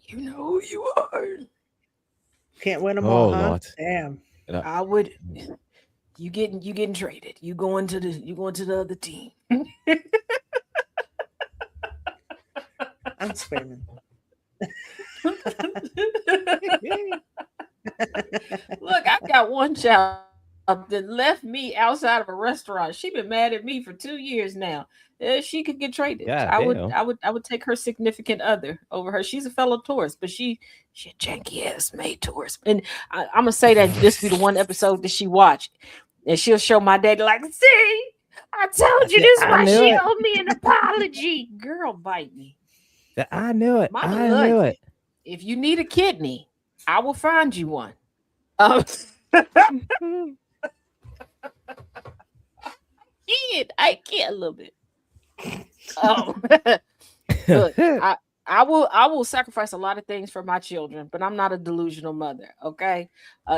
you know who you are. Can't win them all, huh? Lord. Damn. I would. You getting traded. You going to the other team. I'm screaming. Look, I got one child that left me outside of a restaurant. She been mad at me for 2 years now. She could get traded. Yeah, I would take her significant other over her. She's a fellow Taurus, but she a janky ass made Taurus. And I'm gonna say that this be the one episode that she watched, and she'll show my daddy like, see, I told you this why she owed me an apology. Girl, bite me. I knew it. Mama, I knew it. If you need a kidney, I will find you one. I can't a little bit. Look, I will sacrifice a lot of things for my children, but I'm not a delusional mother. Okay.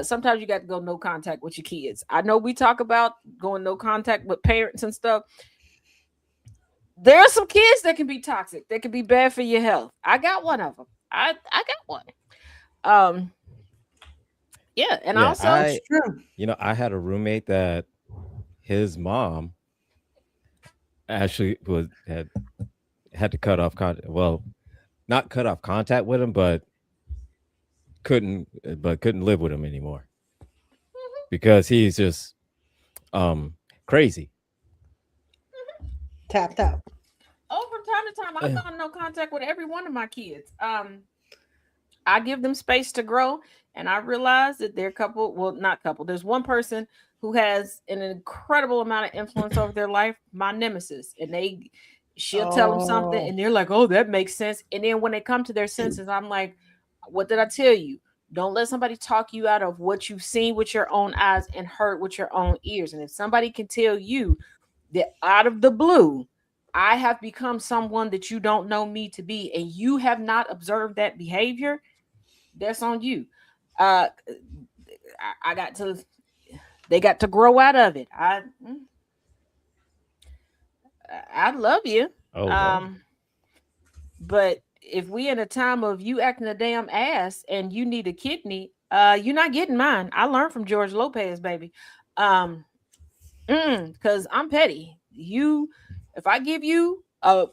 Sometimes you got to go no contact with your kids. I know we talk about going no contact with parents and stuff. There are some kids that can be toxic. They can be bad for your health. I got one of them. I got one. Yeah, and also, I had a roommate that his mom actually had to cut off contact. Well, not cut off contact with him, but couldn't live with him anymore because he's just crazy. Tapped out. Oh, from time to time, I found no contact with every one of my kids. I give them space to grow, and I realize that they're couple. Well, not couple. There's one person who has an incredible amount of influence over their life. My nemesis, and she'll tell them something, and they're like, "Oh, that makes sense." And then when they come to their senses, I'm like, "What did I tell you? Don't let somebody talk you out of what you've seen with your own eyes and heard with your own ears. And if somebody can tell you that out of the blue, I have become someone that you don't know me to be, and you have not observed that behavior, that's on you." They got to grow out of it. I love you. But if we in a time of you acting a damn ass and you need a kidney, you're not getting mine. I learned from George Lopez, baby. Because I'm petty. If I give you a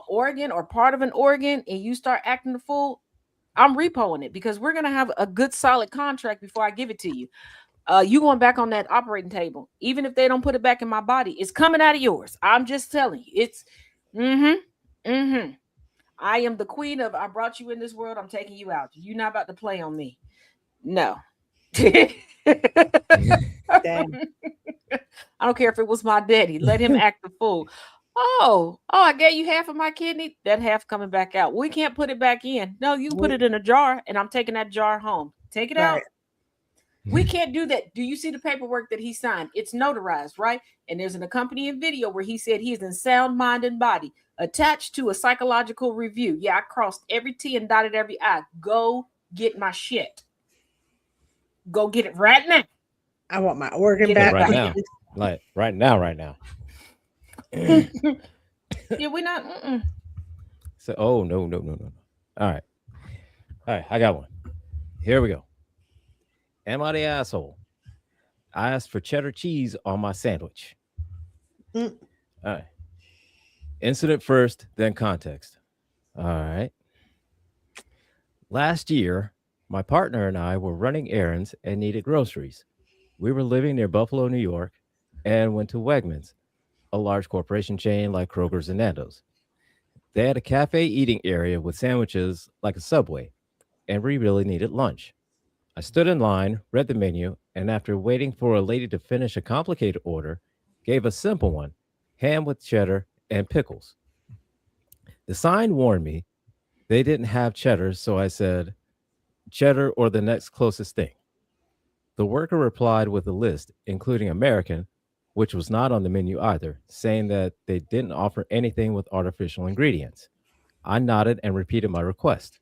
organ or part of an organ and you start acting the fool, I'm repoing it because we're gonna have a good solid contract before I give it to you. You going back on that operating table, even if they don't put it back in my body, it's coming out of yours. I'm just telling you, it's I am the queen of I brought you in this world, I'm taking you out. You're not about to play on me. No. Damn. I don't care if it was my daddy. Let him act the fool. Oh, I gave you half of my kidney. That half coming back out. We can't put it back in. No, you can put We- it in a jar, and I'm taking that jar home. Take it Right. out. We can't do that. Do you see the paperwork that he signed? It's notarized, right? And there's an accompanying video where he said he is in sound mind and body, attached to a psychological review. Yeah, I crossed every T and dotted every I. Go get my shit. Go get it right now. I want my organ Give it Like back, right back. now. please. Like right now, right now. Yeah, we're not. So, oh no, no, no, no, no. All right, all right. I got one. Here we go. Am I the asshole? I asked for cheddar cheese on my sandwich. Mm. All right. Incident first, then context. All right. Last year, my partner and I were running errands and needed groceries. We were living near Buffalo, New York, and went to Wegmans, a large corporation chain like Kroger's and Nando's. They had a cafe eating area with sandwiches like a Subway, and we really needed lunch. I stood in line, read the menu, and after waiting for a lady to finish a complicated order, gave a simple one, ham with cheddar and pickles. The sign warned me they didn't have cheddar, so I said, cheddar or the next closest thing. The worker replied with a list, including American, which was not on the menu either, saying that they didn't offer anything with artificial ingredients. I nodded and repeated my request.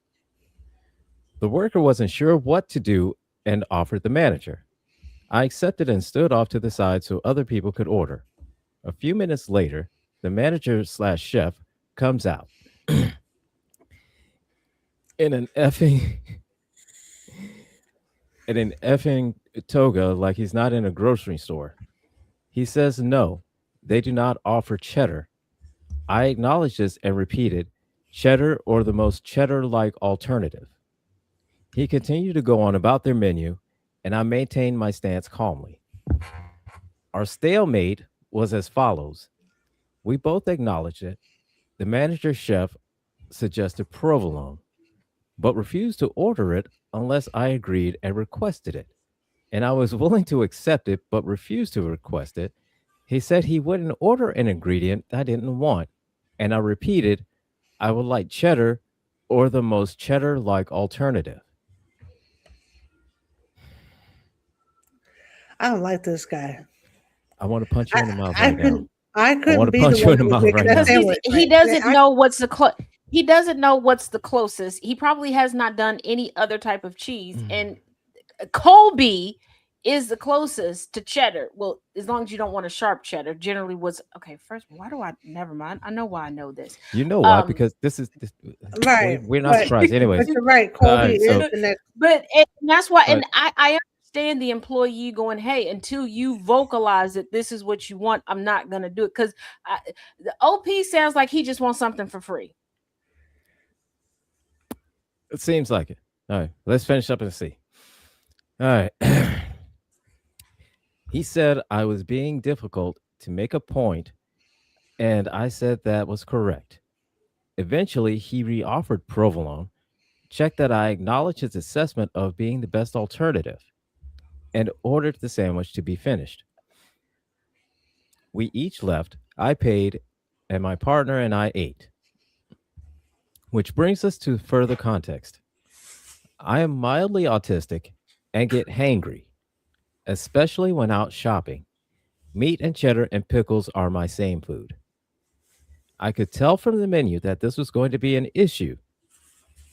The worker wasn't sure what to do and offered the manager. I accepted and stood off to the side so other people could order. A few minutes later, the manager slash chef comes out in an effing in an effing toga like he's not in a grocery store. He says no, they do not offer cheddar. I acknowledged this and repeated, cheddar or the most cheddar like alternative. He continued to go on about their menu, and I maintained my stance calmly. Our stalemate was as follows. We both acknowledged it. The manager chef suggested provolone, but refused to order it unless I agreed and requested it. And I was willing to accept it, but refused to request it. He said he wouldn't order an ingredient I didn't want, and I repeated, I would like cheddar or the most cheddar like alternative. I don't like this guy. I want to punch you I in the mouth I right now. couldn't I I want couldn't to be the punch you one in the who was mouth making right that Because now. sandwich. he doesn't know what's the he doesn't know what's the closest. He probably has not done any other type of cheese, and Colby is the closest to cheddar. Well, as long as you don't want a sharp cheddar, generally what's okay. First, why do I? Never mind. I know why I know this. You know why? Um, Because this is this, Right. we're not But surprised. Anyways, you're right. all Colby right. is So, the next. but and that's why, uh, and I understand the employee going, hey, until you vocalize that this is what you want, I'm not gonna do it because the OP sounds like he just wants something for free. it seems like it. All right. Let's finish up and see. All right. He said I was being difficult to make a point, and I said that was correct. Eventually, he reoffered provolone, checked that I acknowledged his assessment of being the best alternative, and ordered the sandwich to be finished. We each left, I paid, and my partner and I ate. Which brings us to further context. I am mildly autistic and get hangry, especially when out shopping. Meat and cheddar and pickles are my same food. I could tell from the menu that this was going to be an issue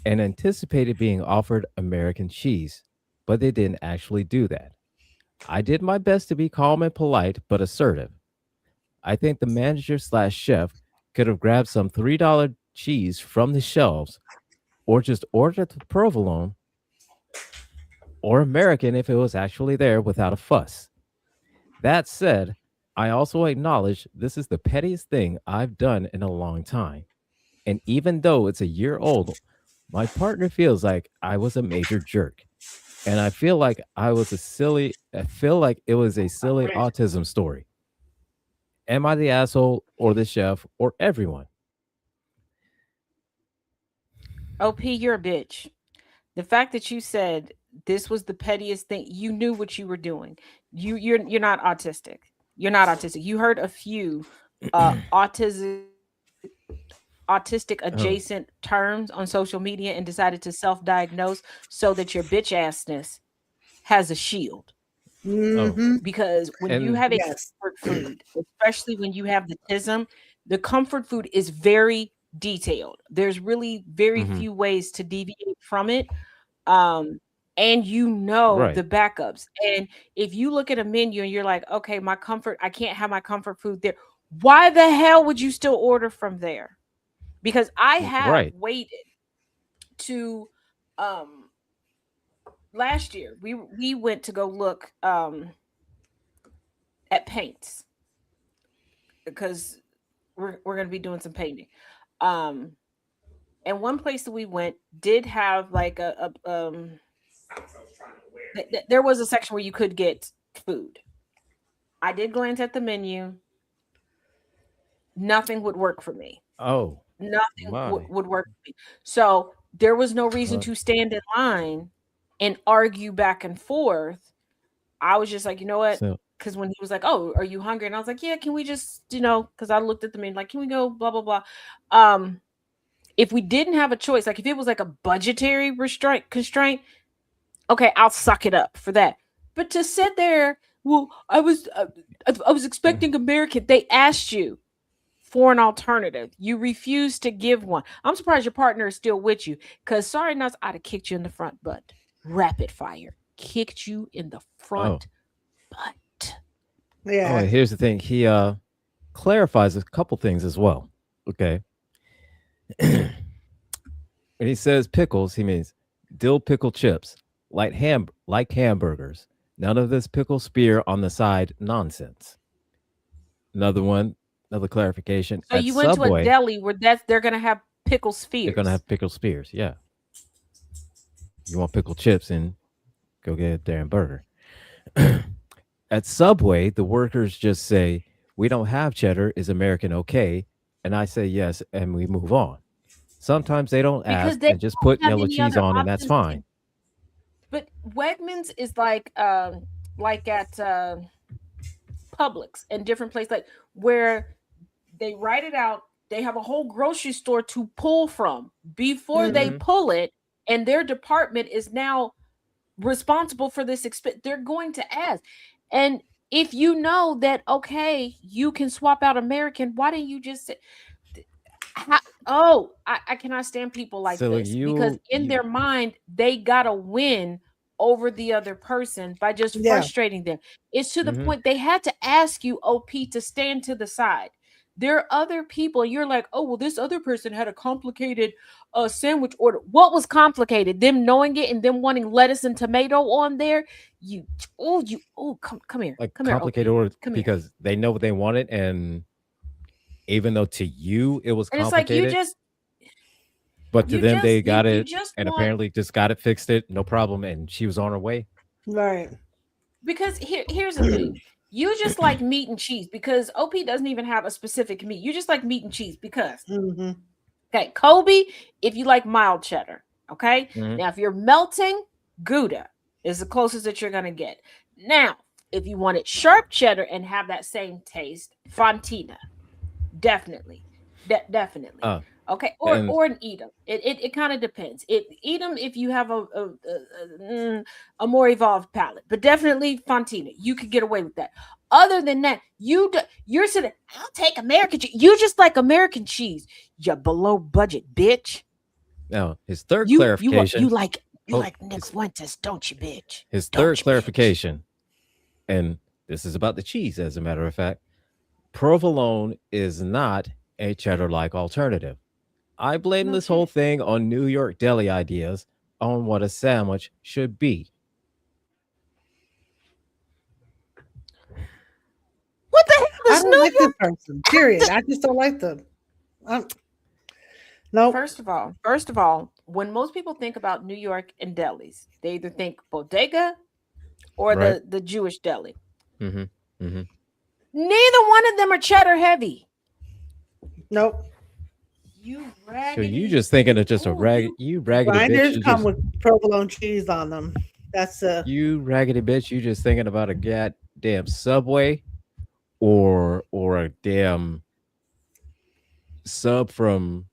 and anticipated being offered American cheese, but they didn't actually do that. I did my best to be calm and polite, but assertive. I think the manager slash chef could have grabbed some $3 cheese from the shelves or just ordered the provolone or American if it was actually there without a fuss. That said, I also acknowledge this is the pettiest thing I've done in a long time. And even though it's a year old, my partner feels like I was a major jerk. And I feel like it was a silly autism story. Am I the asshole or the chef or everyone? OP, you're a bitch. The fact that you said this was the pettiest thing. You knew what you were doing. You're not autistic. You're not autistic. You heard a few autism autistic adjacent Oh, terms on social media and decided to self-diagnose so that your bitch assness has a shield. oh, Mm-hmm. Because when you and have a Yes. comfort food, especially when you have the tism, the comfort food is very detailed. There's really very mhm, few ways to deviate from it. Um, and you know right, the backups. And if you look at a menu and you're like, okay, my comfort, I can't have my comfort food there. Why the hell would you still order from there? Because I have right. waited to um last year we went to go look at paints because we're going to be doing some painting. Um, and one place that we went did have like there was a section where you could get food. I did glance at the menu. Nothing would work for me. Oh Nothing my. would work for me. So there was no reason Uh, to stand in line and argue back and forth. I was just like, you know what? so Because when he was like, "Oh, are you hungry?" and I was like, "Yeah, can we just, Because I looked at the menu, like, "Can we go?" Blah blah blah. Um, if we didn't have a choice, like if it was like a budgetary restraint constraint, okay, I'll suck it up for that. But to sit there, well, I was mm, expecting American. They asked you for an alternative. You refused to give one. I'm surprised your partner is still with you. Cause sorry, nuts, I'd have kicked you in the front butt. Rapid fire, kicked you in the oh, front butt. oh, Yeah. and here's the thing. He clarifies a couple things as well. Okay. When he says pickles, he means dill pickle chips, like hamburgers. None of this pickle spear on the side nonsense. Another one, another clarification. So At you went to a Subway, deli where they're gonna have pickle they're gonna spheres. have pickle spears. Yeah, you want pickle chips and go get a damn burger. At Subway, the workers just say, "We don't have cheddar. Is American okay?" And I say yes, and we move on. Sometimes they don't Because ask they and just don't put have mellow any cheese other on, and that's options. fine. But Wegmans is like at Publix and different places like where they write it out. They have a whole grocery store to pull from before they Mm-hmm. Hmm. pull it, and their department is now responsible for this expense. They're going to ask. And if you know that, okay, you can swap out American, why don't you just say, oh, I cannot stand people like So this because in you their mind, they got to win over the other person by just Yeah. frustrating them. It's to the hmm point they had to ask you, OP, to stand to the side. There are other people, you're like, oh, well, this other person had a complicated sandwich order. What was complicated? Them knowing it and them wanting lettuce and tomato on there. Come here. like Come here, OP. complicated order Come here. because they know what they wanted, and even though to you it was And it's like you complicated, just but to them they got you it just and want. apparently just got it, fixed it, no problem, and she was on her way. Right. Because here's the thing. You just like meat and cheese because OP doesn't even have a specific meat. You just like meat and cheese because Mm-hmm. okay, Kobe, if you like mild cheddar, okay? Hmm. Now if you're melting, Gouda is the closest that you're gonna get. Now, if you want it sharp cheddar and have that same taste, Fontina, definitely. Definitely. Uh, Okay, and or an Edam. It kind of depends. It Edam if you have a more evolved palate, but definitely Fontina. You could get away with that. Other than that, you're sitting. I'll take American cheese. You just like American cheese. You below budget bitch. now his third You clarification. Oh, like Nick Fuentes, don't you, bitch? his third Don't you, bitch? clarification, and this is about the cheese, as a matter of fact. Provolone is not a cheddar-like alternative. I blame No this whole shit. thing on New York deli ideas on what a sandwich should be. What the hell I is don't New like this York? person. Period. I just don't like them. Nope. First of all, when most people think about New York and delis, they either think bodega or Right? the Jewish deli. Mm-hmm. Mm-hmm. Neither one of them are cheddar heavy. Nope. You So you raggedy. just thinking of just a Oh, rag, you you raggedy bitch. Grinders You come just with provolone cheese on them. That's a You raggedy bitch, you just thinking about a goddamn Subway or a damn sub from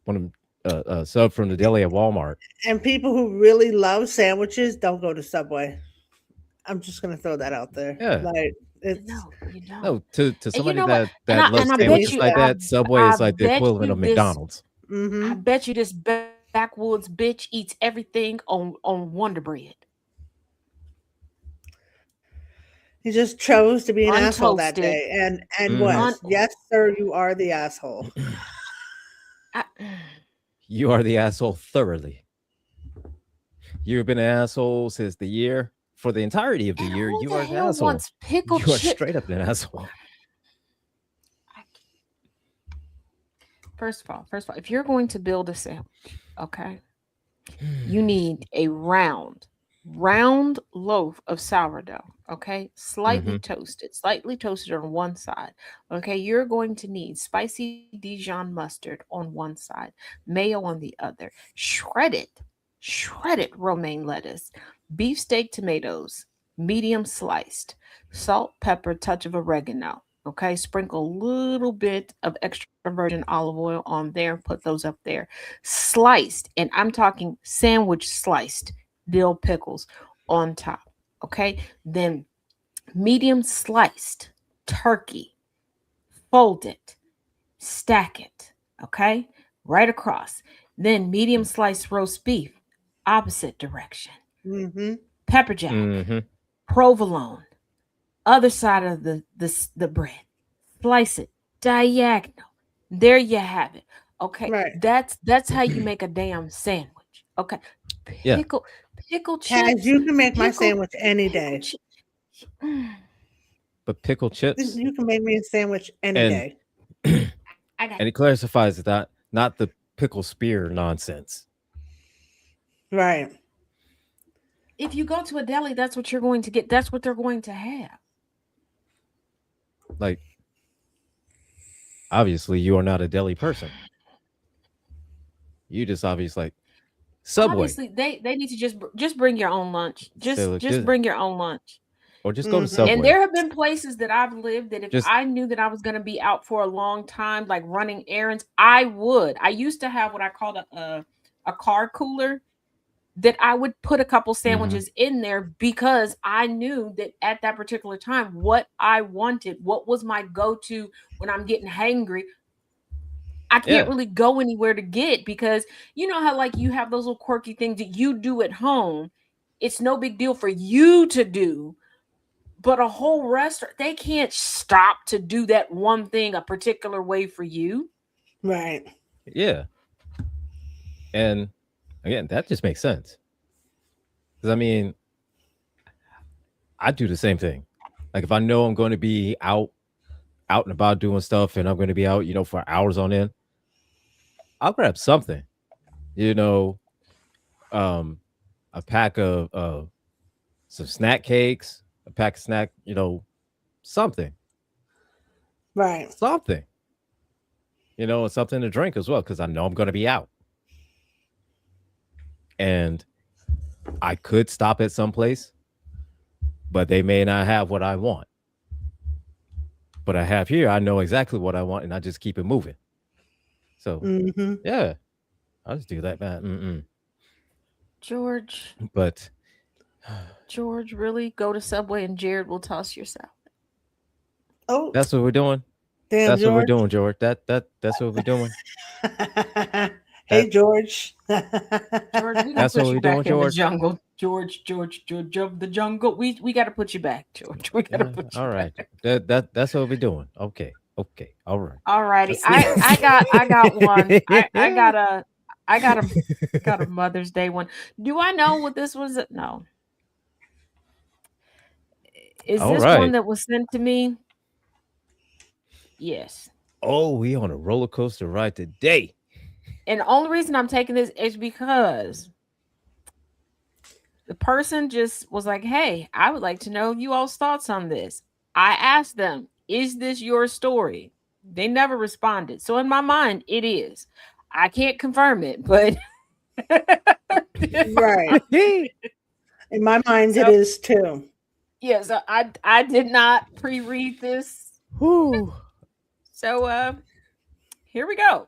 one of sub from the deli at Walmart. and people who really love sandwiches don't go to Subway. I'm just gonna throw that out there. Yeah. Like it's No, you don't. No, to And you somebody know what? And that it's loves I bet sandwiches you, like Tanisha. that, Subway I is like the bet equivalent you of this. McDonald's. I Mm-hmm. bet you this backwoods bitch eats everything on Wonder Bread, He just chose to be an asshole that untoasted. day and Hmm. Un. was. Yes, sir, you are the asshole. I, You are the asshole thoroughly. You've been an asshole since the year. For the entirety of the and year, who you the are an hell asshole. wants pickled You are chip? straight up an asshole. I- first of all, if you're going to build a sandwich, okay, you need a round loaf of sourdough, okay, Hmm. slightly toasted on one side. Okay, you're going to need spicy Dijon mustard on one side, mayo on the other, shredded romaine lettuce, beefsteak tomatoes, medium sliced, salt, pepper, touch of oregano. Okay, sprinkle a little bit of extra virgin olive oil on there, put those up there. Sliced, and I'm talking sandwich sliced dill pickles on top. Okay, then medium sliced turkey, fold it, stack it. Okay, right across. Then medium sliced roast beef, opposite direction. Mm-hmm. Pepper jack, Hmm. provolone, other side of the bread. Slice it diagonal. There you have it. Okay, Right. that's how you make a damn sandwich. Okay, Yeah. pickle pickle Kaz, chips, you can make my pickle sandwich any pickle day. chip. But pickle chips You can make me a sandwich any and day. and I got it clarifies that not the pickle spear nonsense. Right. if you go to a deli, that's what you're going to get. That's what they're going to have. Like obviously you are not a deli person. You just obviously like Subway. Obviously, they need to just bring your own lunch. Say look Just just bring your own lunch. or just go to Mm-hmm. And Subway. there have been places that I've lived that if Just I knew that I was going to be out for a long time, like running errands, I would. I used to have what I called a car cooler that I would put a couple mhm. sandwiches in there because I knew that at that particular time, what I wanted, what was my go to when I'm getting hangry, I can't Yeah. really go anywhere to get because you know how like you have those little quirky things that you do at home. It's no big deal for you to do, but a whole restaurant they can't stop to do that one thing a particular way for you. Right. Yeah. And again, that just makes sense. Cuz I mean, I do the same thing. Like if I know I'm going to be out and about doing stuff and I'm going to be out, for hours on end, I'll grab something. You know, um a pack of some snack cakes, a pack of snack, something. Right. Something. And something to drink as well cuz I know I'm going to be out. And I could stop at some place, but they may not have what I want. But I have here, I know exactly what I want and I just keep it moving. So, Mm-hmm. yeah, I'll just do that, man. George, But George, really go to Subway and Jared will toss your salad. Oh, that's what we're doing. damn, That's what we're George. doing, George. That's what we're doing. Hey, That George. George, we're gonna that's what put you we're doing, back in the George. jungle. George of the jungle. We gotta put you back, George. We gotta Yeah, put you all right. back. That's what we're doing. Okay. Okay. All right. All righty. Let's see. I got one. I got a Mother's Day one. Do I know what this was? No. Is All this one right. that was sent to me? Yes. Oh, we on a roller coaster ride today. And the only reason I'm taking this is because the person just was like, "Hey, I would like to know you all's thoughts on this." I asked them, "Is this your story?" They never responded. So in my mind, it is. I can't confirm it, but if I Right. In my mind, it So is too. yes, I did not pre-read this. Whew. So here we go.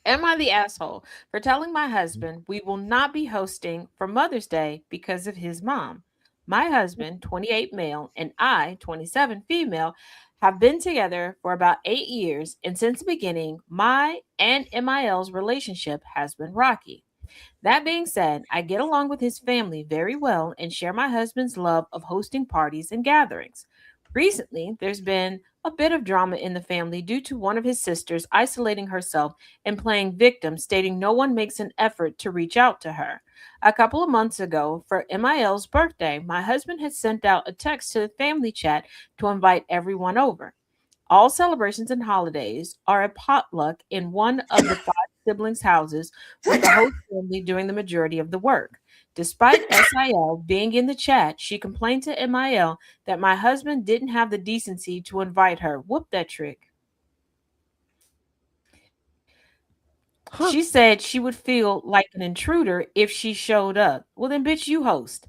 Am I the asshole for telling my husband we will not be hosting for Mother's Day because of his mom? My husband, 28 male, and I, 27 female, have been together for about 8 years, and since the beginning, my and MIL's relationship has been rocky. That being said, I get along with his family very well and share my husband's love of hosting parties and gatherings. Recently, there's been a bit of drama in the family due to one of his sisters isolating herself and playing victim, stating no one makes an effort to reach out to her. A couple of months ago, for MIL's birthday, my husband had sent out a text to the family chat to invite everyone over. All celebrations and holidays are a potluck in one of the five siblings' houses with the host family doing the majority of the work. Despite SIL being in the chat, she complained to MIL that my husband didn't have the decency to invite her. Whoop that trick. She Huh. said she would feel like an intruder if she showed up. Well, then, bitch, you host.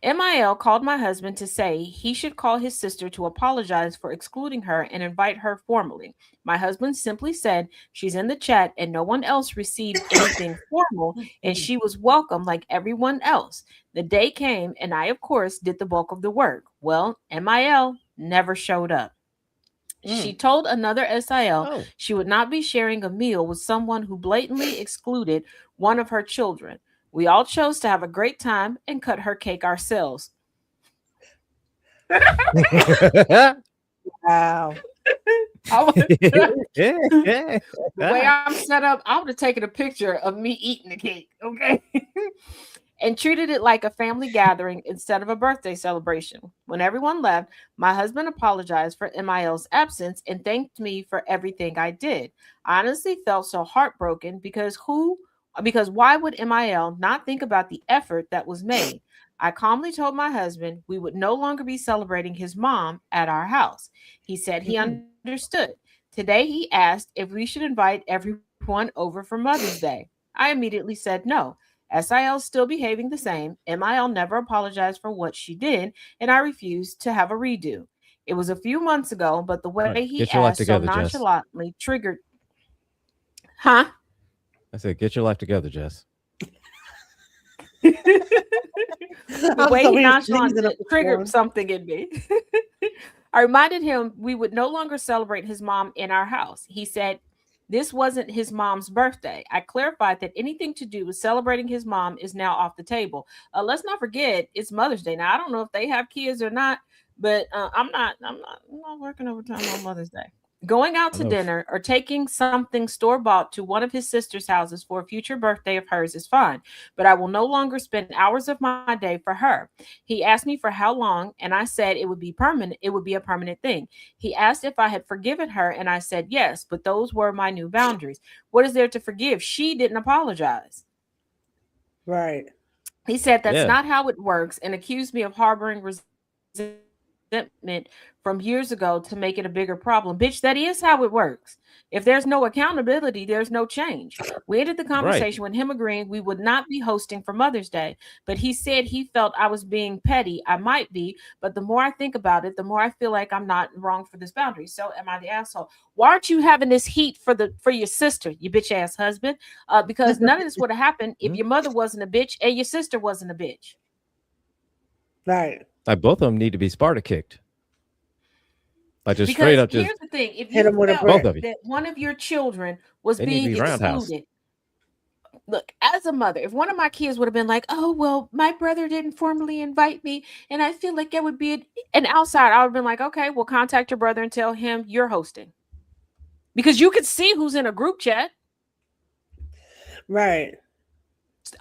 MIL called my husband to say he should call his sister to apologize for excluding her and invite her formally. My husband simply said she's in the chat and no one else received anything formal and she was welcome like everyone else. The day came and I, of course, did the bulk of the work. Well, MIL never showed up. She Mm. told another SIL Oh. she would not be sharing a meal with someone who blatantly excluded one of her children. We all chose to have a great time and cut her cake ourselves. Wow. I would, Yeah. the way I'm set up, I would have taken a picture of me eating the cake, okay? And treated it like a family gathering instead of a birthday celebration. When everyone left, my husband apologized for MIL's absence and thanked me for everything I did. I honestly felt so heartbroken because why would MIL not think about the effort that was made? I calmly told my husband we would no longer be celebrating his mom at our house. He said he Mm. understood. Today he asked if we should invite everyone over for Mother's Day. I immediately said no. SIL still behaving the same. MIL never apologized for what she did, and I refused to have a redo. It was a few months ago, but the way Right. he Get your life asked so together, Jess. nonchalantly triggered. Huh? I said, get your life together, Jess. The I'm way so he used to sneezing nonchalantly up the triggered storm. something in me. I reminded him we would no longer celebrate his mom in our house. He said this wasn't his mom's birthday. I clarified that anything to do with celebrating his mom is now off the table. Let's not forget it's Mother's Day. Now I don't know if they have kids or not, but I'm not working overtime on Mother's Day. Going out I to know. dinner or taking something store bought to one of his sister's houses for a future birthday of hers is fine, but I will no longer spend hours of my day for her. He asked me for how long, and I said it would be permanent. It would be a permanent thing. He asked if I had forgiven her, and I said yes, but those were my new boundaries. What is there to forgive? She didn't apologize. Right. He said that's Yeah. not how it works and accused me of harboring resentment from years ago to make it a bigger problem. Bitch, that is how it works. If there's no accountability, there's no change. We ended the conversation with him Right. agreeing we would not be hosting for Mother's Day, but he said he felt I was being petty. I might be, but the more I think about it, the more I feel like I'm not wrong for this boundary. So am I the asshole? Why aren't you having this heat for your sister, you bitch ass husband? Because none of this would have happened if your Mhm. mother wasn't a bitch and your sister wasn't a bitch. Right. Like both of them need to be Sparta kicked. Like just straight Because up, just here's the thing, if Hit you him with a felt both brick. of you. that one of your children was They need to being be roundhouse. excluded, look, as a mother, if one of my kids would have been like, oh, well, my brother didn't formally invite me, and I feel like it would be an outside, I would have been like, okay, well, contact your brother and tell him you're hosting. Because you can see who's in a group chat. Right.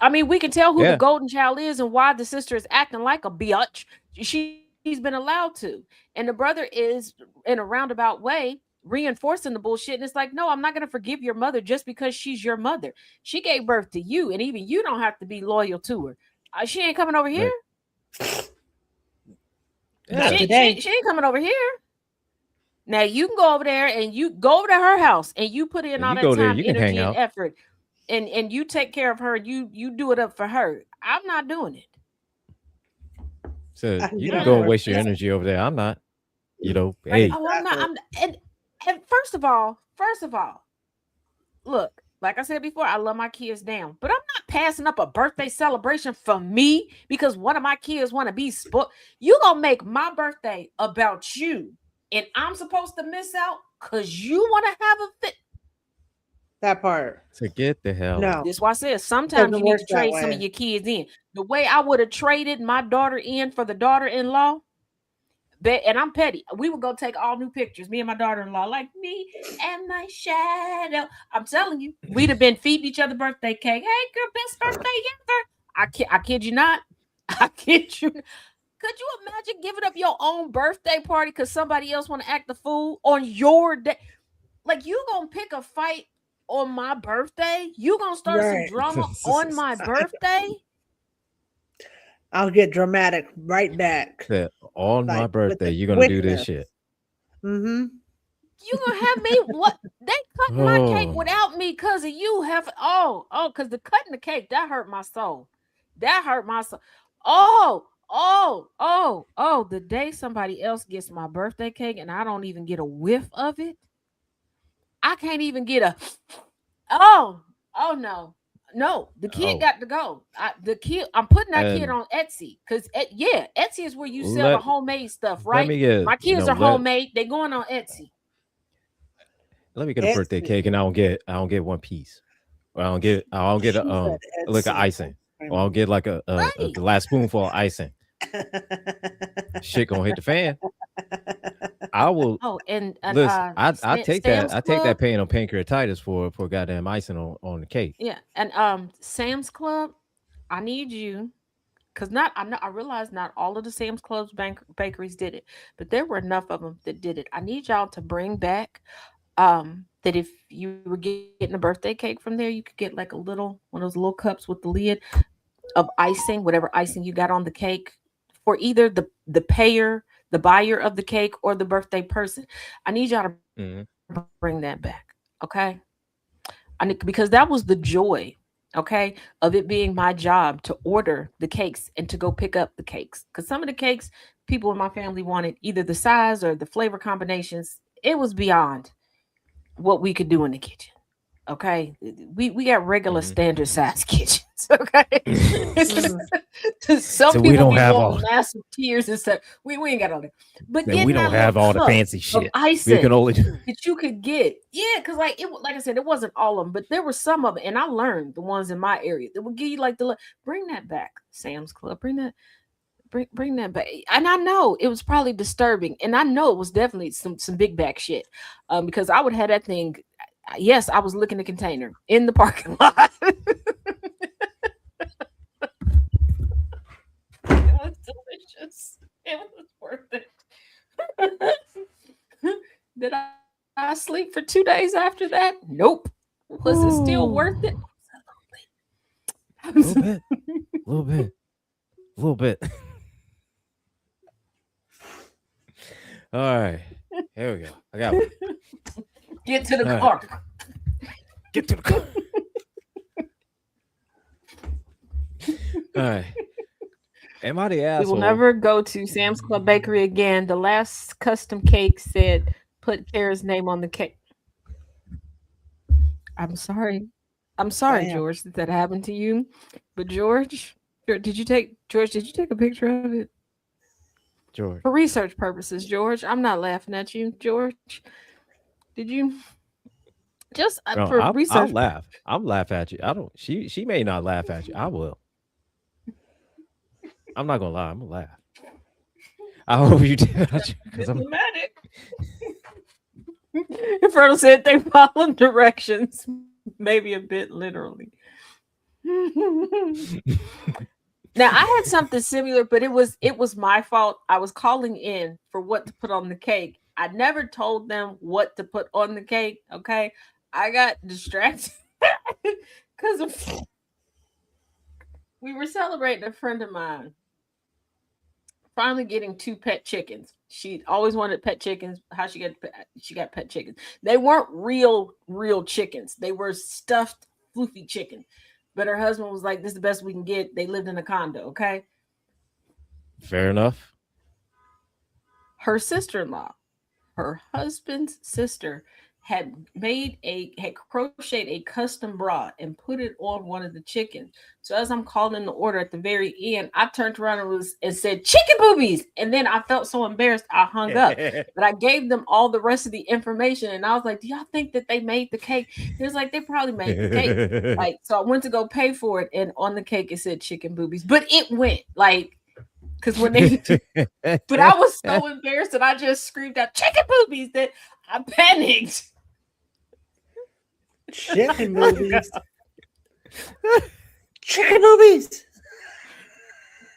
I mean, we can tell who the Yeah. golden child is and why the sister is acting like a biatch. She's been allowed to. And the brother is, in a roundabout way, reinforcing the bullshit. And it's like, no, I'm not going to forgive your mother just because she's your mother. She gave birth to you, and even you don't have to be loyal to her. She ain't coming over here. Right. Not Yeah. today. She ain't coming over here. Now you can go over there and you go over to her house and you put in And all you that go there, time, you can hang energy, and out. effort, and you take care of her. And you do it up for her. I'm not doing it. So I you get can on go and board waste for your that. energy over there. I'm not. Right, Hey, Oh, I'm not. exactly. And first of all, look, like I said before, I love my kids down, but I'm not passing up a birthday celebration for me because one of my kids want to be sport. You gonna make my birthday about you, and I'm supposed to miss out because you want to have a fit. That part. to get the hell No, out. This is why I said sometimes doesn't you need work to that trade some of way. your kids in. The way I would have traded my daughter in for the daughter-in-law, and I'm petty. We would go take all new pictures, me and my daughter-in-law, like me and my shadow. I'm telling you, we'd have been feeding each other birthday cake. Hey, girl, best birthday ever. I kid you not. I kid you. Could you imagine giving up your own birthday party because somebody else want to act the fool on your day? Like you gonna pick a fight on my birthday? You gonna start some Right. drama on my birthday? I'll get dramatic right back. That on my Like with birthday, the you're gonna do this quickness. shit. Mm-hmm. You gonna have me what? They cut my cake Oh, without me because of you. Have because the cutting the cake that hurt my soul. That hurt my soul. The day somebody else gets my birthday cake and I don't even get a whiff of it, I can't even get a oh no. No, the kid oh, got to go. I'm putting that kid and on Etsy because yeah, Etsy is where you sell the let homemade stuff, let right? me get My kids are homemade. They going on Etsy. let me get a birthday Etsy. cake, and I don't get one piece, or I don't get a She said like a Etsy. icing, or I don't get like a Right. glass spoonful of icing. Shit gonna hit the fan. I will Oh, and listen. I take that Sam's I take that Club. pain on pancreatitis for goddamn icing on the cake. Yeah, and Sam's Club. I need you because not I know I realize not all of the Sam's Club's bakeries did it, but there were enough of them that did it. I need y'all to bring back that if you were getting a birthday cake from there, you could get like a little one of those little cups with the lid of icing, whatever icing you got on the cake for either the payer, the buyer of the cake, or the birthday person. I need y'all to bring that Hmm. back, okay? Because that was the joy, okay, of it being my job to order the cakes and to go pick up the cakes. Because some of the cakes people in my family wanted either the size or the flavor combinations. It was beyond what we could do in the kitchen. Okay, we got regular Hmm. standard size kitchens. Okay, Mm. some So we people don't be have wanting all massive tiers and stuff. We ain't got all that, but and we getting don't that little have all the cup fancy of shit. We can icing only that you could get, yeah, because like I said, it wasn't all of them, but there were some of it, and I learned the ones in my area that would give you like bring that back, Sam's Club, bring that back. And I know it was probably disturbing, and I know it was definitely some big back shit, because I would have that thing. Yes, I was licking the container in the parking lot. It was delicious. It was worth it. Did I sleep for 2 days after that? Nope. Was it still worth it? Ooh, a little bit, a little bit, a little bit. All right, here we go. I got one. Get to the All right, car. get to the car. All right. Am I the We will asshole? never go to Sam's Club Bakery again. The last custom cake said put Kara's name on the cake. I'm sorry. I'm sorry, Damn. George, that happened to you. But George, did you take a picture of it? George. For research purposes, George. I'm not laughing at you, George. Did you just No, for I'll research? laugh. I'll laugh at you. I don't. She may not laugh at you. I will. I'm not gonna lie. I'm gonna laugh. I hope you did because I'm. Diplomatic. Inferno said they follow directions, maybe a bit literally. Now I had something similar, but it was my fault. I was calling in for what to put on the cake. I never told them what to put on the cake. Okay, I got distracted because we were celebrating a friend of mine finally getting two pet chickens. She always wanted pet chickens. How she got pet chickens. They weren't real chickens. They were stuffed floofy chicken. But her husband was like, "This is the best we can get." They lived in a condo. Okay, Fair enough. Her sister-in-law, her husband's sister, had crocheted a custom bra and put it on one of the chickens. So as I'm calling the order at the very end, I turned around and said chicken boobies, and then I felt so embarrassed I hung up. But I gave them all the rest of the information, and I was like, "Do y'all think that they made the cake?" He was like, "They probably made the cake." Like, so I went to go pay for it, and on the cake it said chicken boobies, but it went like because when they but I was so embarrassed that I just screamed out chicken boobies that I panicked. Chicken movies. Chicken movies.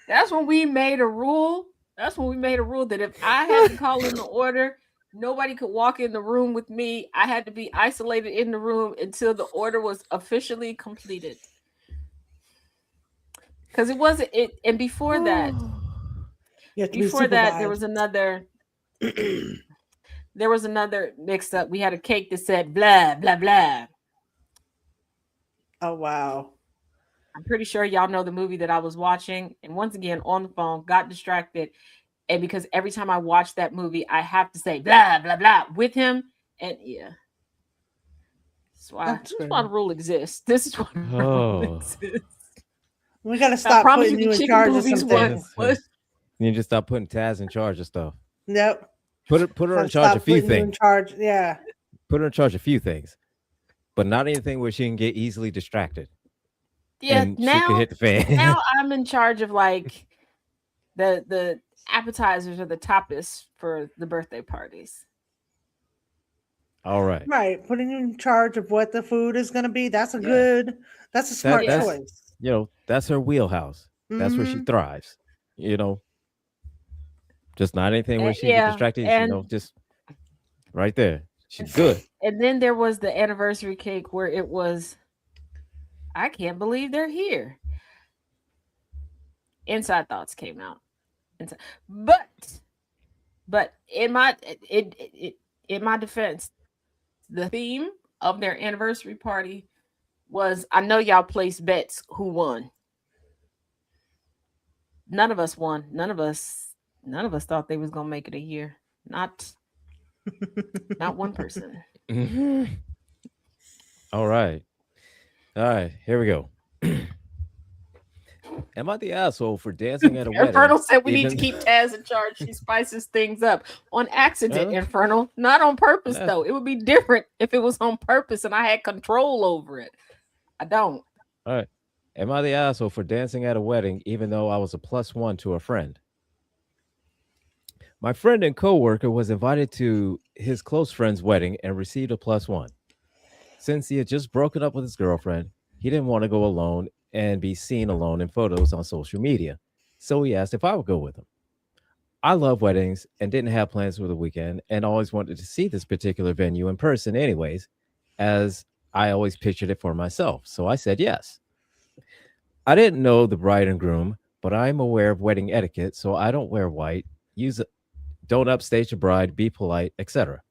That's when we made a rule. That's when we made a rule that if I had to call in the order, nobody could walk in the room with me. I had to be isolated in the room until the order was officially completed. Because it wasn't it, and You have to be before that, there was supervised. another there was another mix up. We had a cake that said blah blah blah. Oh wow. I'm pretty sure y'all know the movie that I was watching. And once again, on the phone, got distracted. And because every time I watch that movie, I have to say blah, blah, blah with him. And yeah, That's this is why the good. rule exists. This is why the rule Oh, exists. We gotta I stop promise you, putting the you in chicken charge of movies some one things. was. you just stop putting Taz in charge of stuff. Yep. Put her in Gotta charge of a stop few putting you in things. charge. Yeah. Put her in charge of a few things, but not anything where she can get easily distracted Yeah, and she can hit the now fan. I'm in charge of like the appetizers or the tapas for the birthday parties. All right. Right. Putting you in charge of what the food is gonna be. Yeah. That's a That smart Yeah. that's choice. that's her wheelhouse. That's where she Mm-hmm. thrives. You know, just not anything where she can get Yeah. distracted. Just right there. She's good. And then there was the anniversary cake where it was I can't believe they're here. Inside Thoughts came out. Inside. But in my defense, the theme of their anniversary party was I know y'all placed bets who won. None of us won. None of us thought they was gonna make it a year. Not one person. Mhm. All right. All right. Here we go. Am I the asshole for dancing at a wedding? Infernal said we need to Even keep Taz in charge. She spices things up on accident, Uh, Infernal. Not on purpose, nah. though. It would be different if it was on purpose and I had control over it. I don't. All right. Am I the asshole for dancing at a wedding even though I was a plus one to a friend? My friend and coworker was invited to his close friend's wedding and received a plus one. Since he had just broken up with his girlfriend, he didn't want to go alone and be seen alone in photos on social media. So he asked if I would go with him. I love weddings and didn't have plans for the weekend and always wanted to see this particular venue in person, anyways, as I always pictured it for myself. So I said yes. I didn't know the bride and groom, but I'm aware of wedding etiquette, so I don't wear white, use don't upstage the bride, be polite, etc.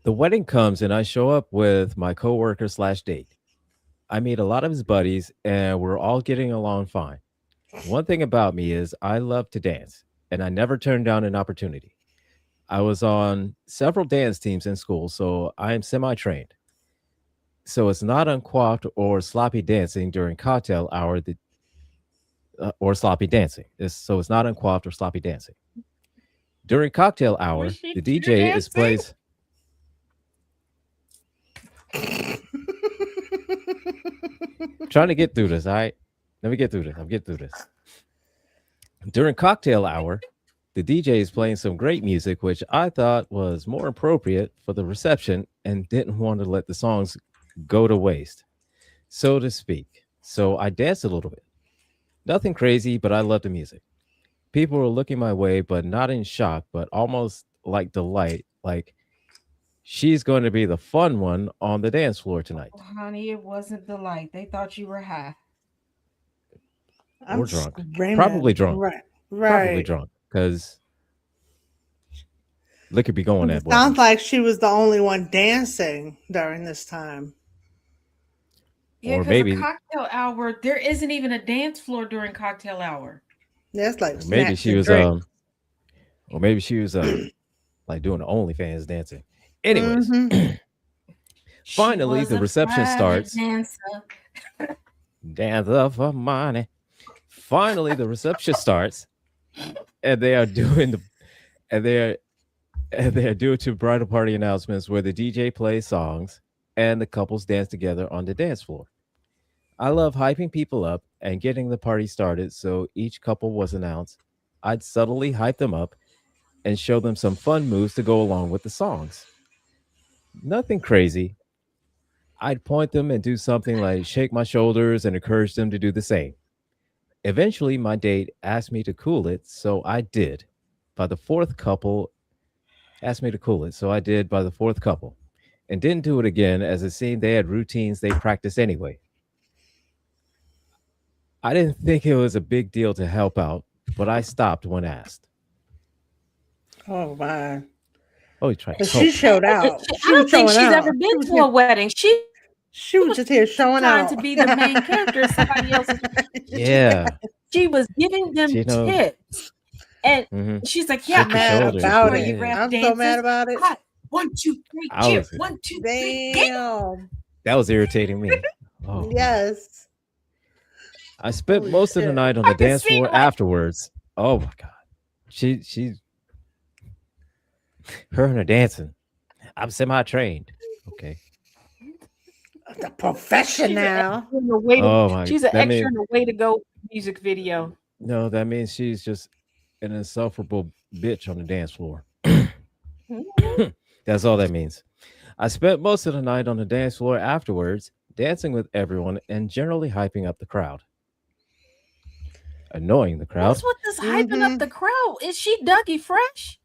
The wedding comes and I show up with my coworker slash date. I meet a lot of his buddies and we're all getting along fine. One thing about me is I love to dance and I never turn down an opportunity. I was on several dance teams in school, so I am semi trained. So it's not uncoiffed or sloppy dancing during cocktail hour or sloppy dancing. So it's not uncoiffed or sloppy dancing. During cocktail Was hour, she the tear DJ is dancing? plays. Trying to get through this. All right, let me get through this. I'm getting through this. During cocktail hour, the DJ is playing some great music, which I thought was more appropriate for the reception and didn't want to let the songs go to waste, so to speak. So I danced a little bit. Nothing crazy, but I love the music. People were looking my way, but not in shock, but almost like delight, like she's going to be the fun one on the dance floor tonight Oh, honey, it wasn't the light. They thought you were high. I'm or drunk. Probably screaming. drunk. Right. Probably Right. drunk because liquor be going It at sounds weddings. like she was the only one dancing during this time. Yeah, Or because a maybe cocktail hour, there isn't even a dance floor during cocktail hour. That's like Or maybe snacks she and was drinks. or maybe she was like doing the OnlyFans dancing. Anyways, Mm-hmm. She finally was the a reception private starts. dancer. Dance up for money. Finally the reception starts, and they are doing the and they are and they are doing two bridal party announcements where the DJ plays songs and the couples dance together on the dance floor. I love hyping people up and getting the party started, so each couple was announced. I'd subtly hype them up and show them some fun moves to go along with the songs. Nothing crazy. I'd point them and do something like shake my shoulders and encourage them to do the same. Eventually, my date asked me to cool it, so I did. By the fourth couple, asked me to cool it, so I did by the fourth couple, and didn't do it again as it seemed they had routines they practiced anyway. I didn't think it was a big deal to help out, but I stopped when asked. Oh my! Oh, he tried to But she help. showed I out. She don't was think showing she's out. ever been to a wedding. She She was was just here trying showing to be out. the main character in somebody else's. Yeah. She was giving them You know, tips, and hmm she's like, "Yeah, I'm shake your I mad got you shoulders, about it. choreographed dance. I'm so mad dances. about it. Hot, 1, 2, 3, I cheer, was, 1, 2, 3, yeah." Damn. that was irritating me. Oh, man. Yes. I spent Holy most of the shit. night on I the can dance see floor like afterwards. Oh my God. She, her and her dancing. I'm semi trained. Okay. The profession she's an now. extra in the way to. Oh my, She's an that extra means, in the way to go music video. no, that means she's just an insufferable bitch on the dance floor. Mhm. That's all that means. I spent most of the night on the dance floor afterwards, dancing with everyone and generally hyping up the crowd. Annoying the What's crowd. with this hyping up Mm-hmm. the crowd? Is she Dougie Fresh?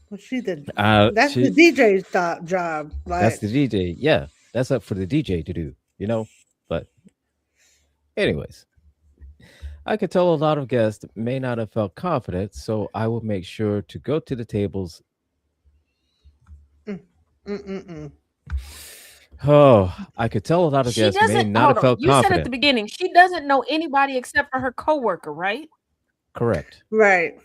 Well, she did. That's the She DJ's job. that's Like, the DJ. Yeah, that's up for the DJ to do, you know? But anyways, I could tell a lot of guests may not have felt confident, so I will make sure to go to the tables. mm, mm. Oh, I could tell a lot of She guests may doesn't. not Hold have on. felt You said at confident. the beginning she doesn't know anybody except for her coworker, right? Correct. Right.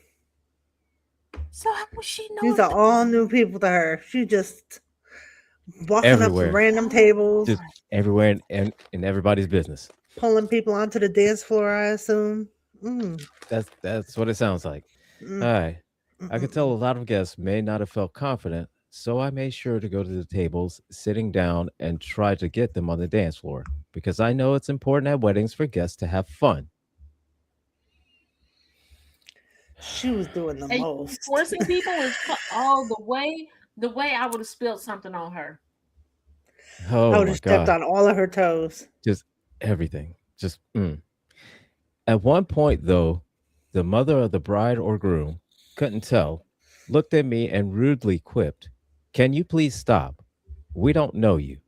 So how would she know These if are the all new people to her. She just walking up to Everywhere. random tables, Just everywhere and in everybody's business. pulling people onto the dance floor, I assume. Mm, That's what it sounds like. All mm, right. I could tell a mm. lot of guests may not have felt confident, so I made sure to go to the tables, sitting down, and try to get them on the dance floor because I know it's important at weddings for guests to have fun. She was doing the and most. forcing people is all the way I would have spilled something on her. I Oh would my have stepped God. on all of her toes. Just everything. Just At one point, though, the mother of the bride or groom couldn't tell, looked at me and rudely quipped, "Can you please stop? We don't know you."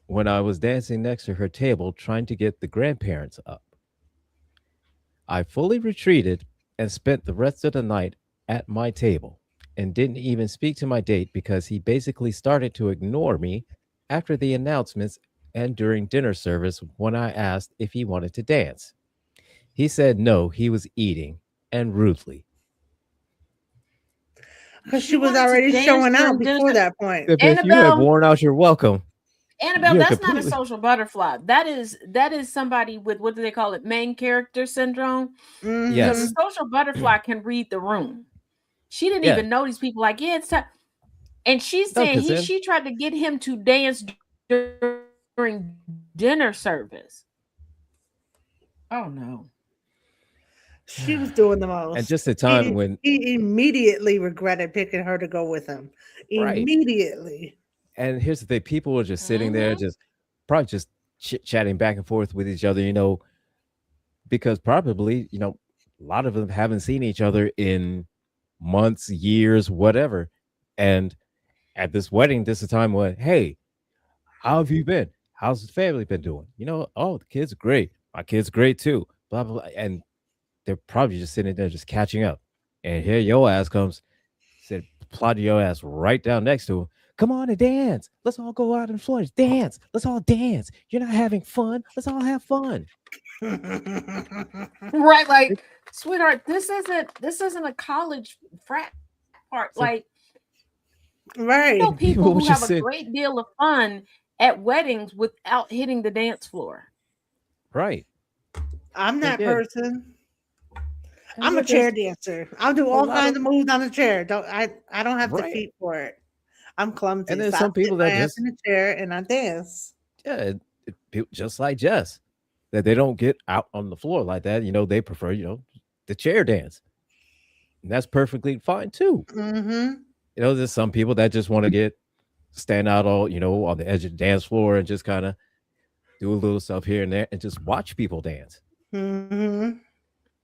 When I was dancing next to her table trying to get the grandparents up. I fully retreated and spent the rest of the night at my table and didn't even speak to my date because he basically started to ignore me after the announcements and during dinner service when I asked if he wanted to dance. He said no, he was eating and rudely. Because She she was wanted to already dance showing out during dinner. before that point. If you have Annabelle, worn out your welcome, Annabelle, you're that's not a completely. social butterfly. That is somebody with, what do they call it? Main character syndrome. Because a Mm-hmm. Yes. social butterfly can read the room. She didn't Yeah. even know these people. Like, yeah, it's time. And she's No, saying because then, she tried to get him to dance during dinner service. Oh no. She was doing the and most. just the time when, He immediately regretted picking her to go with him. right. Immediately. And here's the thing people were just sitting there, Mm-hmm. just probably just chit chatting back and forth with each other, because probably, a lot of them haven't seen each other in months, years, whatever. And at this wedding, this is a time when, hey, how have you been? How's the family been doing? Oh, the kids are great. My kids great too. Blah blah blah. And they're probably just sitting there just catching up. And here your ass comes, said plotted your ass right down next to him. Come on and dance. Let's all go out and flourish. Dance. Let's all dance. You're not having fun. Let's all have fun. Right, like sweetheart, this isn't a college frat part. Like, So I know Right. people who people have would a just sit great deal of fun at weddings without hitting the dance floor. right. I'm But that yeah, person. and I'm a yet chair there's dancer. I'll do a all lot kinds of of moves on the chair. I don't have the right. feet for it. I'm And clumsy. then So I some sit people my that ass in just the chair and I dance. yeah, just like Jess, that they don't get out on the floor like that. They prefer the chair dance, and that's perfectly fine too. Mm-hmm. There's some people that just want to get stand out all on the edge of the dance floor and just kind of do a little stuff here and there and just watch people dance. Mm-hmm.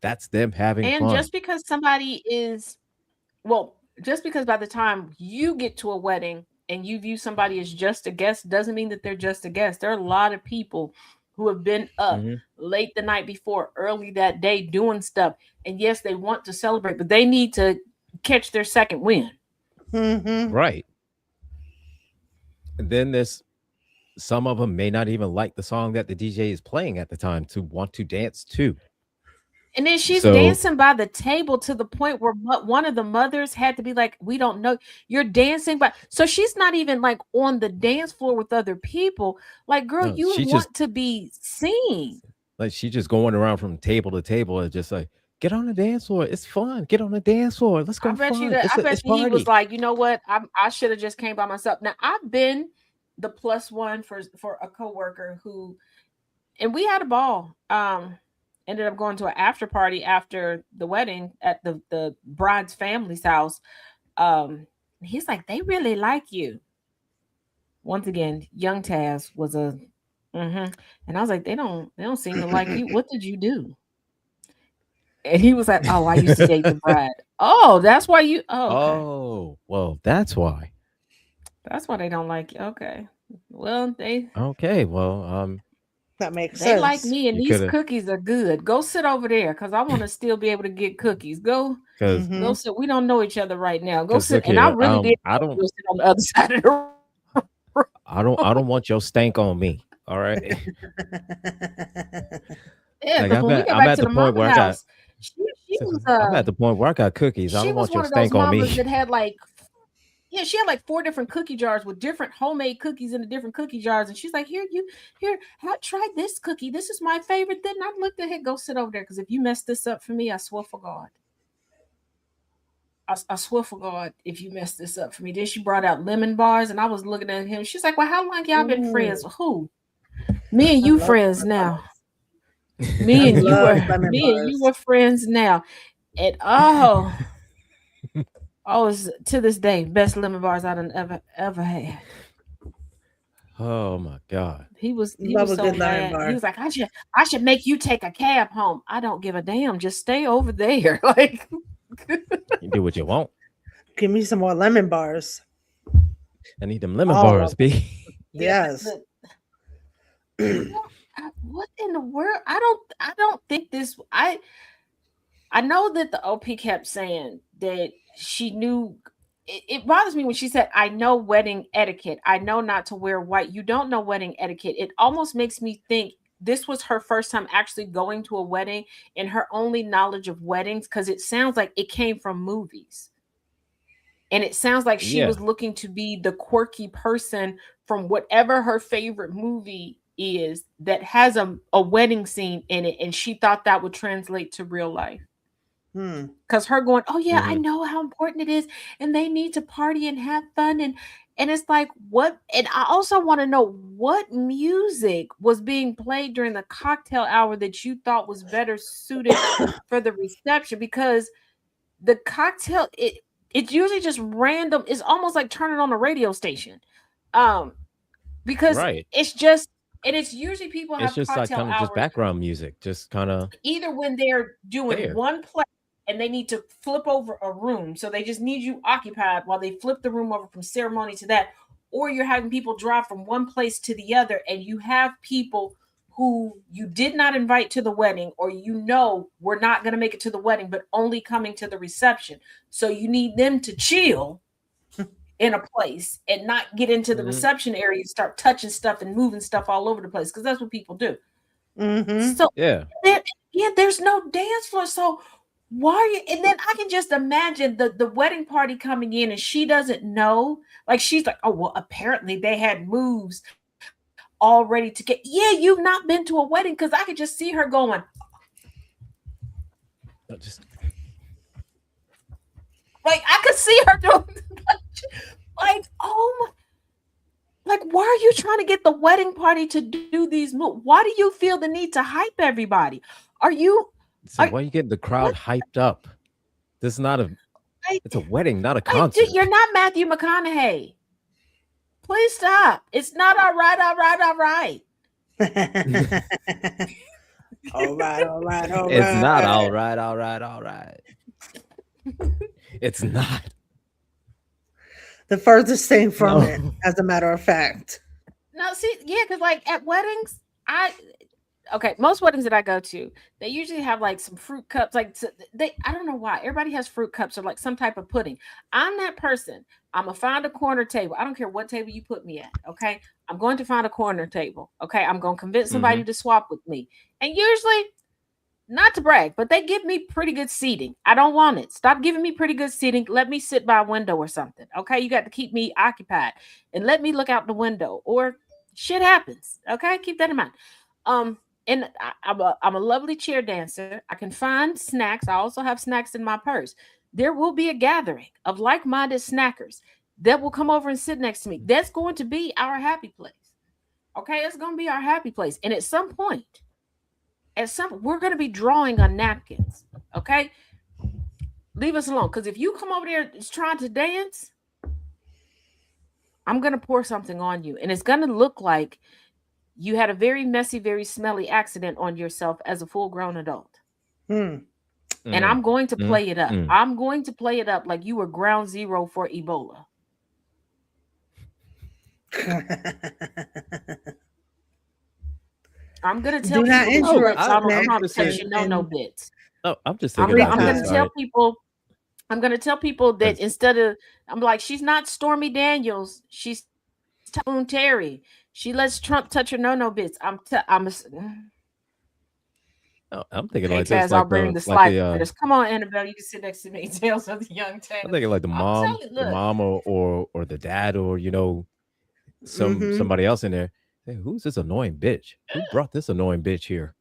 That's them having And fun. just because somebody is, well, just because by the time you get to a wedding and you view somebody as just a guest doesn't mean that they're just a guest. There are a lot of people who have been up Hmm. late the night before, early that day doing stuff. And yes, they want to celebrate, but they need to catch their second win. Mm-hmm. Right. And then there's some of them may not even like the song that the DJ is playing at the time to want to dance to. And then she's So, dancing by the table to the point where one of the mothers had to be like, "We don't know you're dancing," but so she's not even like on the dance floor with other people. Like, girl, no, you she just want to be seen. like she just going around from table to table and just like, get on the dance floor. It's fun. Get on the dance floor. Let's go fun. I bet It's you he was party. like, you know what? I should have just came by myself. Now I've been the plus one for a coworker who, and we had a ball. Ended up going to an after party after the wedding at the bride's family's house. He's like, they really like you. Once again, young Taz was a, and I was like, they don't seem to like you. What did you do? And he was like, oh, I used to date the bride. Oh, that's why you. Oh, okay. Oh, well, that's why. That's why they don't like you. Okay. Well, Okay, well, That makes they like sense. me, and you these could have, cookies are good. Go sit over there, cause I want to still be able to get cookies. because, Mm-hmm. Go sit. We don't know each other right now. Go because sit. look And I here, really did I want don't, you to sit on the other side of the room. I don't want your stank on me. All right, Yeah, like because when we got I'm back at to the the point mama where I got, house, she was I'm at the point where I got cookies. I she don't was want your one of those stank on mamas me. that had like, yeah, she had like 4 different cookie jars with different homemade cookies in the different cookie jars, and she's like, here, try this cookie. This is my favorite. Then I looked at it, go sit over there, because if you mess this up for me, I swear for God. I swear for God, if you mess this up for me. Then she brought out lemon bars, and I was looking at him. She's like, well, how long y'all been friends? Ooh, Who? Me and I you love friends lemon now. bars. I love lemon Me and you bars. were friends now. And oh, it's to this day best lemon bars I done ever had. Oh my god. He was Love a so good lemon mad. He bar. was like, I should make you take a cab home. I don't give a damn. Just stay over there. Like, You do what you want. Give me some more lemon bars. I need them lemon All of bars, B. yeah, Yes. I don't, what in the world? I don't think this. I know that the OP kept saying that she knew. It bothers me when she said, I know wedding etiquette. I know not to wear white. You don't know wedding etiquette. It almost makes me think this was her first time actually going to a wedding and her only knowledge of weddings, because it sounds like it came from movies. And it sounds like she Yeah. was looking to be the quirky person from whatever her favorite movie is that has a wedding scene in it. And she thought that would translate to real life. Hmm. Because her going, oh yeah, I Hmm. know how important it is, and they need to party and have fun, and it's like, what? And I also want to know what music was being played during the cocktail hour that you thought was better suited for the reception, because the cocktail, it's usually just random. It's almost like turning on a radio station, um because Right. it's just, and it's usually people It's have just like cocktail kind of just hours background music, just kind of either when they're doing there. one play and they need to flip over a room, so they just need you occupied while they flip the room over from ceremony to that, or you're having people drive from one place to the other, and you have people who you did not invite to the wedding, or we're not going to make it to the wedding but only coming to the reception, so you need them to chill in a place and not get into the Hmm. reception area and start touching stuff and moving stuff all over the place, because that's what people do. Mm-hmm. So Yeah. there, yeah, there's no dance floor. So Why are you? And then I can just imagine the wedding party coming in and she doesn't know. Like she's like, oh well, apparently they had moves already to get. Yeah, you've not been to a wedding because I could just see her going Just like I could see her doing like oh my, like why are you trying to get the wedding party to do these moves? Why do you feel the need to hype everybody? Are you so are why you getting the what crowd hyped up? This is not a. like, It's a wedding, not a like dude, concert. you're not Matthew McConaughey. Please stop. It's not all right, all right, all right. All right, all right, all It's not right. all right, all right, all right. It's not. The furthest thing from it, No. as a matter of fact. No, see, yeah, because like at weddings, I okay, most weddings that I go to, they usually have like some fruit cups. Like they, I don't know why everybody has fruit cups or like some type of pudding. I'm that person. I'm gonna find a corner table. I don't care what table you put me at. Okay, I'm going to find a corner table. Okay, I'm gonna convince Hmm. somebody to swap with me. And usually, not to brag, but they give me pretty good seating. I don't want it. Stop giving me pretty good seating. Let me sit by a window or something. Okay, you got to keep me occupied and let me look out the window. Or shit happens. Okay, keep that in mind. Um, and I'm a lovely chair dancer. I can find snacks. I also have snacks in my purse. There will be a gathering of like-minded snackers that will come over and sit next to me. That's going to be our happy place. Okay, it's going to be our happy place. And at some we're going to be drawing on napkins. Okay, leave us alone, because if you come over there trying to dance, I'm going to pour something on you and it's going to look like you had a very messy, very smelly accident on yourself as a full grown adult. Hmm. And Mm, I'm going to mm, play it up. mm. I'm going to play it up like you were ground zero for Ebola. I'm going to Do tell not people that Oh, your interrupt lips are I'm trying to just snacks touch saying. your no and bits. Oh, I'm just I'm, thinking re- like I'm going this, to anytime. tell right? people I'm gonna tell people that Because instead of I'm like, she's not Stormy Daniels, she's Tone Terry. She lets Trump touch her no bits. I'm thinking Okay, like this, Taz, I'll bring the sliders. Come on, Annabelle, you can sit next to me. Tales of the Young I'm Taylor. thinking like I'm telling you, the look, mom or the dad or Mm-hmm. somebody else in there. Hey, who's this annoying bitch? Who brought this annoying bitch here?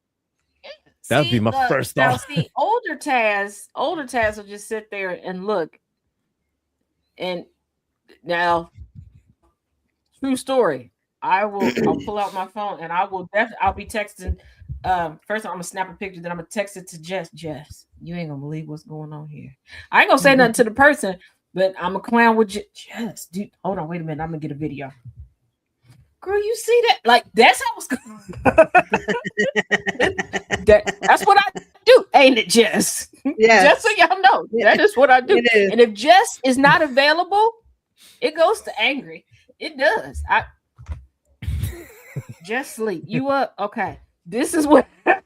That would be see, my first now thought. see, older Taz will just sit there and look. And now, true story. I'll pull out my phone and I'll be texting. First I'm gonna snap a picture, then I'm gonna text it to Jess. Jess, you ain't gonna believe what's going on here. I ain't gonna say nothing to the person, but I'm a clown with Jess. Dude, hold on, wait a minute. I'm gonna get a video. Girl, you see that? Like that's how it's going. That's what I do, ain't it, Jess? Just so Yes, y'all know, that is what I do. it And is. if Jess is not available, it goes to angry. It does. I just sleep. You up? Okay. This is what I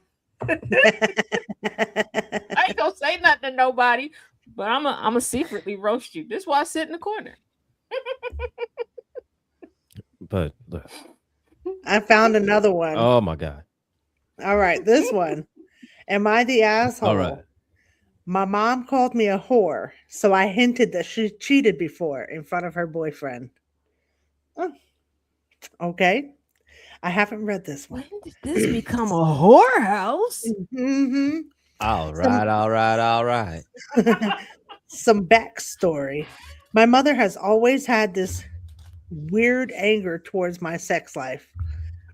ain't gonna say nothing to nobody, but I'm a secretly roast you. This is why I sit in the corner. But look, I found another one. oh my god. All right, this one. Am I the All right. asshole? My mom called me a whore, so I hinted that she cheated before in front of her boyfriend. Oh, okay. I haven't read this When one. did this become a whorehouse? Hmm. All Some right, all right, all right. some backstory. My mother has always had this weird anger towards my sex life,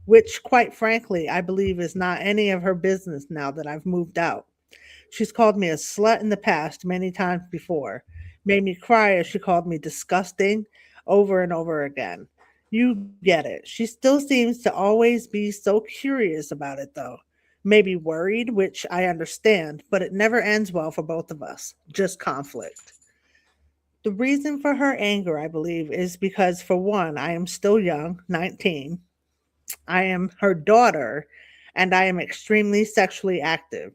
which, quite frankly, I believe is not any of her business now that I've moved out. She's called me a slut in the past many times before, made me cry as she called me disgusting over and over again. You get it. She still seems to always be so curious about it, though. Maybe worried, which I understand, but it never ends well for both of us. Just conflict. The reason for her anger, I believe, is because, for one, I am still young, 19. I am her daughter, and I am extremely sexually active.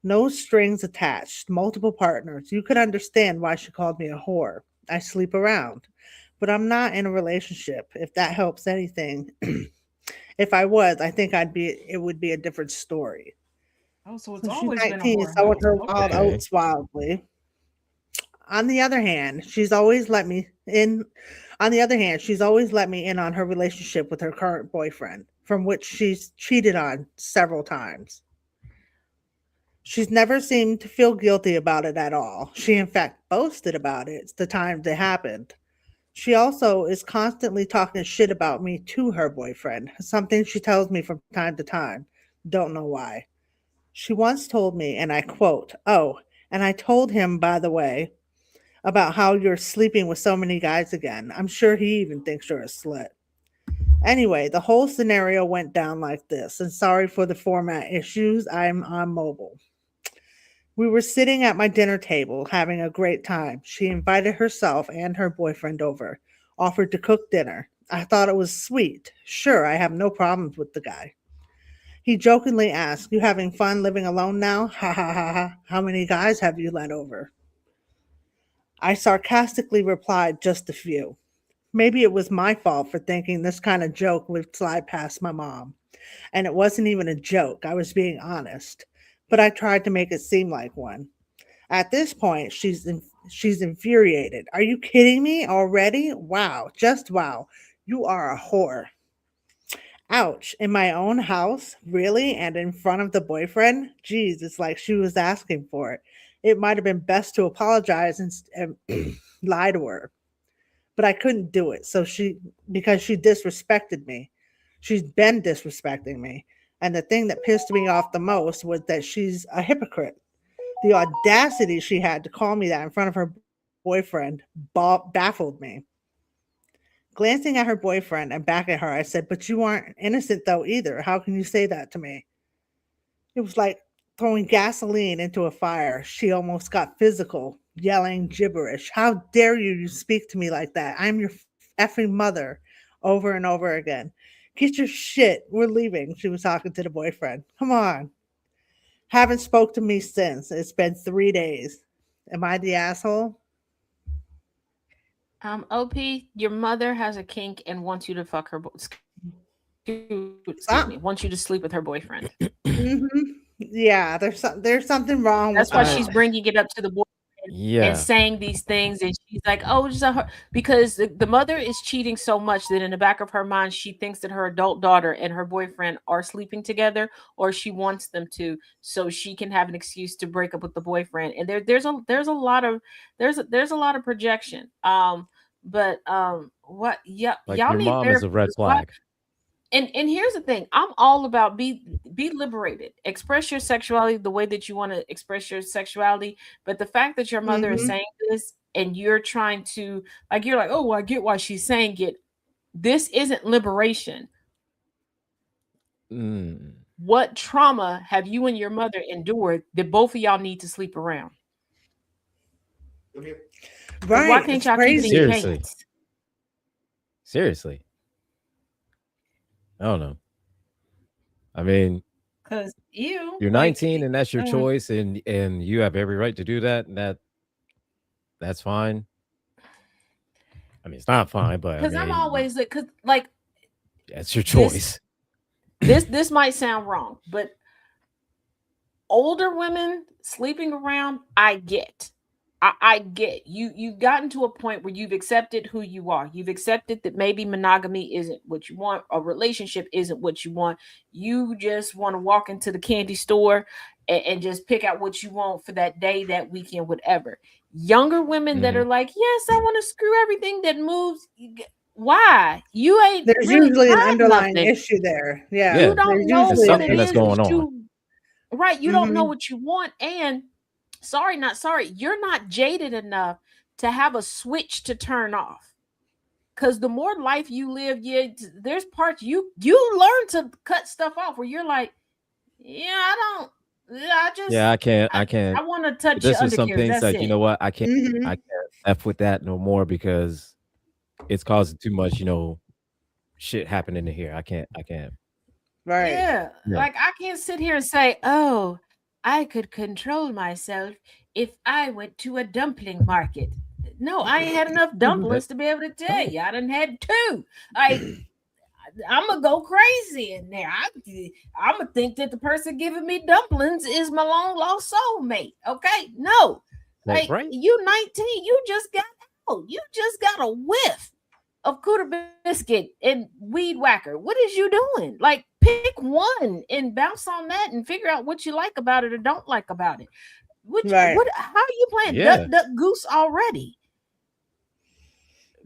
No strings attached, multiple partners. You could understand why she called me a whore. I sleep around, but I'm not in a relationship, if that helps anything. If I was, I think it would be a different story. Oh, so it's So she's always been a 19, sowing whorehouse. her wild Okay. Okay. oats wildly. On the other hand, she's always let me in. On the other hand, she's always let me in on her relationship with her current boyfriend, from which she's cheated on several times. She's never seemed to feel guilty about it at all. She, in fact, boasted about it the times it happened. She also is constantly talking shit about me to her boyfriend, something she tells me from time to time. Don't know why. She once told me, and I quote, "Oh, and I told him, by the way, about how you're sleeping with so many guys again. I'm sure he even thinks you're a slut." Anyway, the whole scenario went down like this, and sorry for the format issues. I'm on mobile. We were sitting at my dinner table having a great time. She invited herself and her boyfriend over, offered to cook dinner. I thought it was sweet. Sure, I have no problems with the guy. He jokingly asked, "You having fun living alone now? Ha ha ha ha. How many guys have you let over?" I sarcastically replied, "Just a few." Maybe it was my fault for thinking this kind of joke would slide past my mom. And it wasn't even a joke, I was being honest. But I tried to make it seem like one. At this point, she's infuriated. "Are you kidding me already? Wow, just wow. You are a whore." Ouch, in my own house? Really? And in front of the boyfriend? Geez, it's like she was asking for it. It might have been best to apologize and lie to her, but I couldn't do it. Because she disrespected me. She's been disrespecting me. And the thing that pissed me off the most was that she's a hypocrite. The audacity she had to call me that in front of her boyfriend baffled me. Glancing at her boyfriend and back at her, I said, "But you aren't innocent though either. How can you say that to me?" It was like throwing gasoline into a fire. She almost got physical, yelling gibberish. "How dare you speak to me like that? I'm your effing mother," over and over again. "Get your shit. We're leaving." She was talking to the boyfriend. "Come on." Haven't spoke to me since. It's been 3 days. Am I the asshole? OP, your mother has a kink and wants you to fuck her. Excuse me, Stop. wants you to sleep with her boyfriend. Yeah, there's something wrong with That's why I she's that. bringing it up to the boyfriend and yeah, saying these things, and she's like, "Oh, just her," because the mother is cheating so much that in the back of her mind, she thinks that her adult daughter and her boyfriend are sleeping together, or she wants them to, so she can have an excuse to break up with the boyfriend. And there's a lot of there's a lot of projection. But what? Yeah, like y'all your need mom is a therapy. red 'Cause why? flag. And here's the thing, I'm all about be liberated, express your sexuality the way that you want to express your sexuality, but the fact that your mother is Mhm. saying this and you're trying to, like, you're like, "Oh, well, I get why she's saying it." This isn't liberation. Mm, What trauma have you and your mother endured that both of y'all need to sleep around? Because why Right, can't it's y'all keep it in crazy. seriously, cadence? seriously. I don't know. I mean, Because you you're like 19 and that's your uh, choice, and you have every right to do that, and that's fine. I mean, it's not fine, but I because I'm mean, always like, because like that's your this choice. this might sound wrong, but older women sleeping around, I get. I get you. You've gotten to a point where you've accepted who you are. You've accepted that maybe monogamy isn't what you want, a relationship isn't what you want. You just want to walk into the candy store and just pick out what you want for that day, that weekend, whatever. Younger women that Hmm. are like, "Yes, I want to screw everything that moves." Why? You ain't There's really usually an tried underlying nothing. issue there. You Yeah, Yeah, don't there's know there's usually what an it something that's is issue. going that on. you, right, you don't know Mhm. what you want. And sorry, not sorry, you're not jaded enough to have a switch to turn off. Because the more life you live, yeah, there's parts you learn to cut stuff off where you're like, "Yeah, I don't, yeah, I Yeah, just I can't. i, I can't. I want to touch your This is some undercarriage, things that's like, you it." know what? I Mhm. can't f with that no more because it's causing too much, shit happening in here. I can't. Right. Yeah, Yeah. like I can't sit here and say, "Oh, I could control myself if I went to a dumpling market." No, I ain't had enough Mhm. That dumplings to be able to tell no. you. I done had two. Like I'm gonna go crazy in there. I'm gonna think that the person giving me dumplings is my long lost soulmate. Okay, no, That's like right. you 19, you just got out. You just got a whiff of Cooter Biscuit and Weed Whacker. What is you doing? Like, pick one and bounce on that and figure out what you like about it or don't like about it. Right. How are you playing duck Yeah. duck goose already?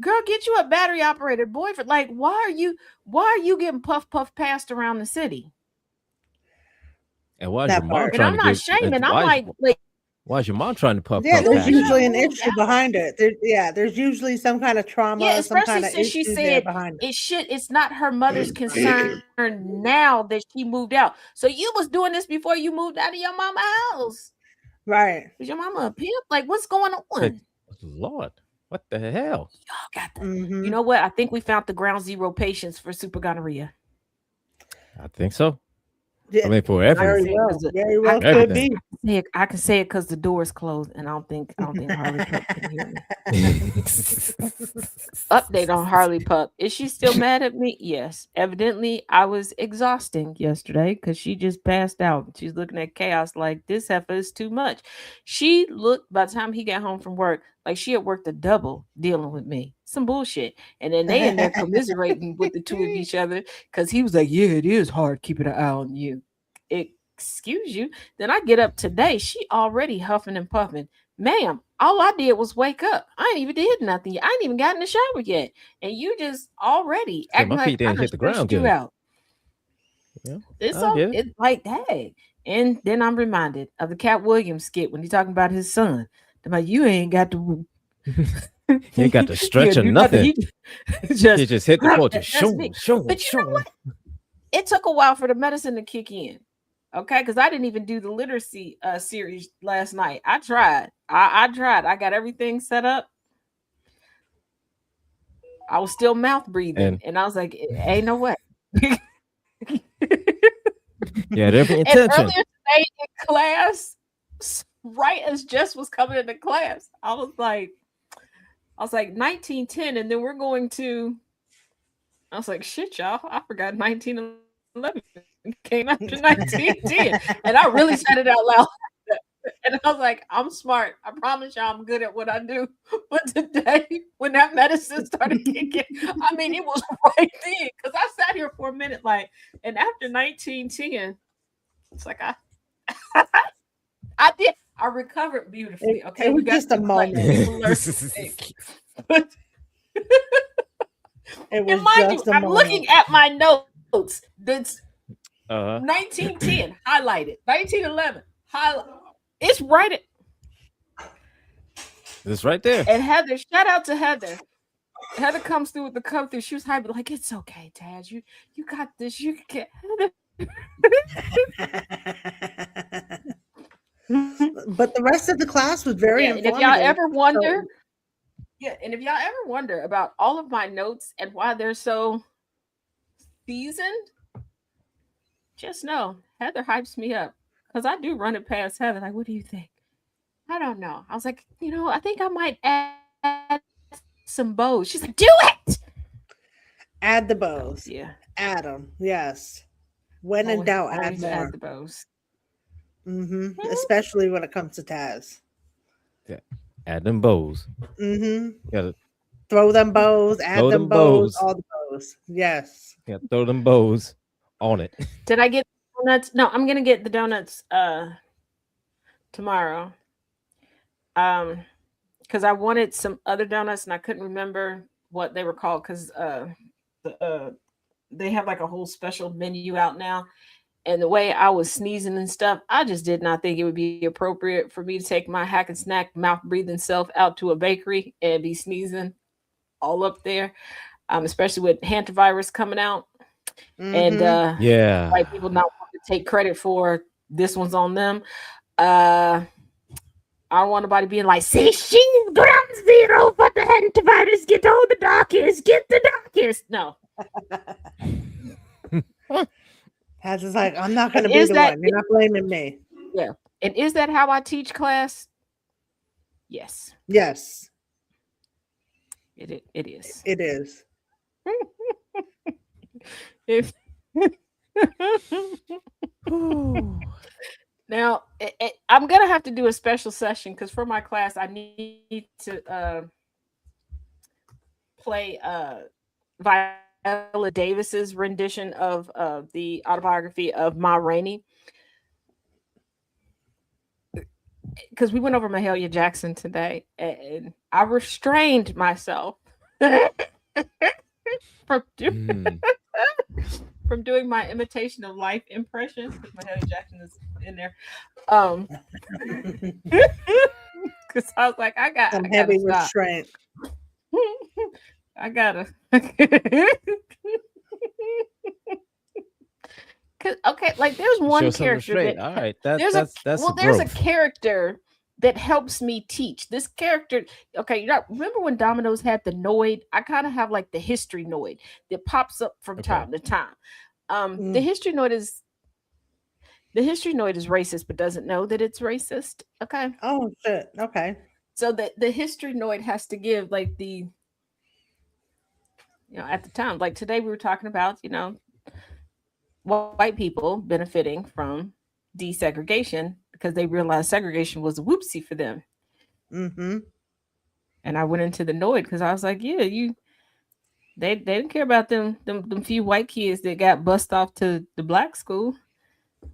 Girl, get you a battery operated boyfriend. Like, why are you getting puff passed around the city? And why is your That mom part. And trying I'm to not give? And shaming. I'm why is like why is your mom trying to puff Yeah, puff there's you past should you? usually have an moved issue out. behind it. There's usually some kind of Yeah, trauma, some especially kind of since she issue there said behind it. it's not her mother's concern now that she moved out. So you was doing this before you moved out of your mama's house. Right. Was your mama a pimp? Like, what's going Like, on? Lord, what the hell? Y'all got that. You Mm-hmm. know what? I think we found the ground zero patients for super gonorrhea. I think so. I Yeah, mean, for And I can very every say it well. because Very I, well I could can everything. be. I can say it because the door is closed, and I don't think Harley Pup can hear me. Update on Harley Pup. Is she still mad at me? Yes. Evidently, I was exhausting yesterday because she just passed out. She's looking at chaos like this heifer is too much. She looked by the time he got home from work like she had worked a double dealing with me. Some bullshit. And then they in there commiserating with the two of each other because he was like, yeah, it is hard keeping an eye on you. Excuse you. Then I get up today. She already huffing and puffing. Ma'am, all I did was wake up. I ain't even did nothing yet. I ain't even got in the shower yet. And you just already Say acting my feet like I didn't done hit the ground stressed you good. out. Yeah, It's I all get it. it's like, hey. And then I'm reminded of the Cat Williams skit when he talking about his son. About you ain't got to You ain't got to yeah, stretch or you got to nothing. he He just just hit the floor, just that's shoom, me. shoom, But you know shoom. what? It took a while for the medicine to kick in. Okay, because I didn't even do the literacy series last night. I tried. I tried. I got everything set up. I was still mouth breathing, And and I was like, "Ain't no way." you had every And intention. earlier today in class, right as Jess was coming into class, I was like 1910, and then we're going to. I was like, "Shit, y'all! I forgot 1911 came after 1910," and I really said it out loud. And I was like, I'm smart. I promise y'all I'm good at what I do. But today, when that medicine started kicking, I mean, it was right then. Because I sat here for a minute, like, and after 1910, it's like I did. I recovered beautifully. Okay, It we was got just a to like moment. people learn things. But It and was mind you, just a I'm moment. looking at my notes. That's Uh-huh. 1910 highlighted, 1911 highlight. It's right at It's right there. and Heather. Shout out to Heather. Heather comes through with the come through. She was hyped, like, it's okay, Taz. You got this. You can get Heather. But the rest of the class was very Yeah, and if y'all informative. ever wonder, So yeah, and if y'all ever wonder about all of my notes and why they're so seasoned, just know Heather hypes me up because I do run it past Heather. Like, what do you think? I don't know. I was like, I think I might add some bows. She's like, do it. add the So bows. yeah, Add them. Yes. When in always doubt, add always add more. the bows. Especially when it comes to Taz. Yeah. Add them bows. Mm-hmm. You gotta Throw them bows, add throw them them bows, bows. all the bows. Yes. You gotta throw them bows on it. Did I get donuts? No, I'm gonna get the donuts tomorrow. Because I wanted some other donuts and I couldn't remember what they were called because the, they have like a whole special menu out now. And the way I was sneezing and stuff, I just did not think it would be appropriate for me to take my hack and snack mouth breathing self out to a bakery and be sneezing all up there, especially with hantavirus coming out and Mm-hmm. white Yeah. people not wanting to take credit for this one's on them. Uh, I don't want nobody being like, see, she's ground zero for the hantavirus. Get all the darkest. Get the darkest. No. Taz is like, I'm not And going to be is the that, one. You're not blaming me. yeah. And is that how I teach class? Yes, Yes, it is. it is. If Whew. now, I'm gonna have to do a special session because for my class, I need to play Viola Davis's rendition of the autobiography of Ma Rainey because we went over Mahalia Jackson today, and I restrained myself from Mm. from doing my imitation of life impression because Mahalia Jackson is in there. Um, because I was like, Some I gotta heavy stop. restraint. I gotta. Okay, like there's Show one some character that restraint. All right, there's a that's a there's a growth. character that helps me teach. This character, okay, you know, remember when Domino's had the Noid? I kind of have like the history Noid that pops up from Okay. time to time. The Mm. history Noid is racist, but doesn't know that it's racist. Okay, Oh shit. Okay. so the history Noid has to give like at the time, like today we were talking about white people benefiting from desegregation because they realized segregation was a whoopsie for them. Mm-hmm. And I went into the Noid because I was like, yeah, they didn't care about them few white kids that got bussed off to the black school.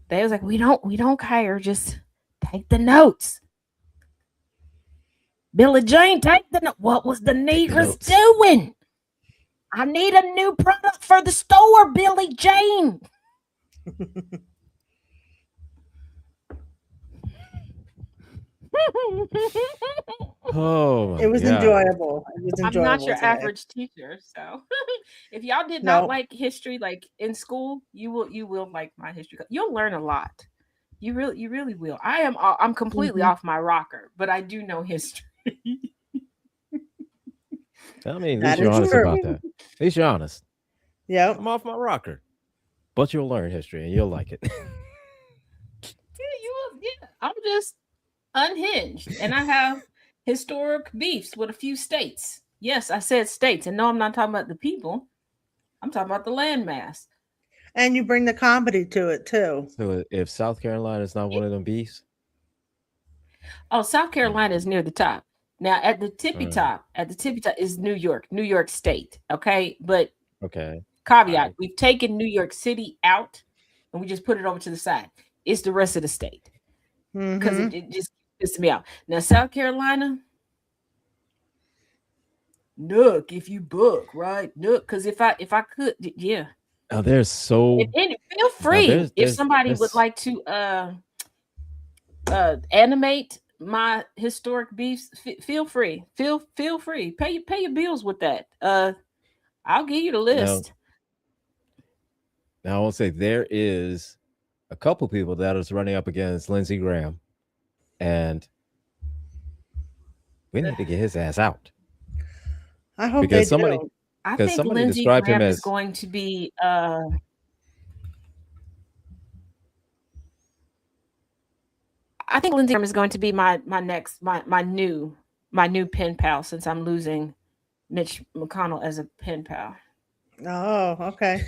They was like, we don't care, just take the notes. Billie Jean, take the note. What was the Take the negress notes. doing? I need a new product for the store, Billie Jean. Oh It my was god. enjoyable. It was I'm not enjoyable your today. average teacher, so if y'all did not No. like history, like in school, you will like my history. You'll learn a lot. You really will. I'm completely Mm-hmm. off my rocker, but I do know history. I mean, at least That you're is honest true. about that. At least you're honest. Yep. I'm off my rocker, but you'll learn history and you'll like it. Yeah, you will. Yeah, I'm just unhinged, and I have historic beefs with a few states. Yes, I said states, and no, I'm not talking about the people. I'm talking about the landmass. And you bring the comedy to it too. So if South Carolina is not one of them beasts, Oh, South mm, Carolina is near the top. Now, uh, at the tippy top is New York State. Okay, but okay, all caveat: right. we've taken New York City out, and we just put it over to the side. It's the rest of the state because Mm-hmm. it just pisses me out. Now, South Carolina, Nook, if you book, right? Nook, because if I could, yeah. Now there's And, so and feel now free if somebody would there's like to animate my historic beefs. Feel free. Feel free. Pay your bills with that. I'll give you the now list. now I will say there is a couple people that is running up against Lindsey Graham, and we need to get his ass out I hope they because do. I because think somebody Lindsey described him Graham is as going to be I think Lindsey Graham is going to be my next my new pen pal since I'm losing Mitch McConnell as a pen pal. Oh, okay.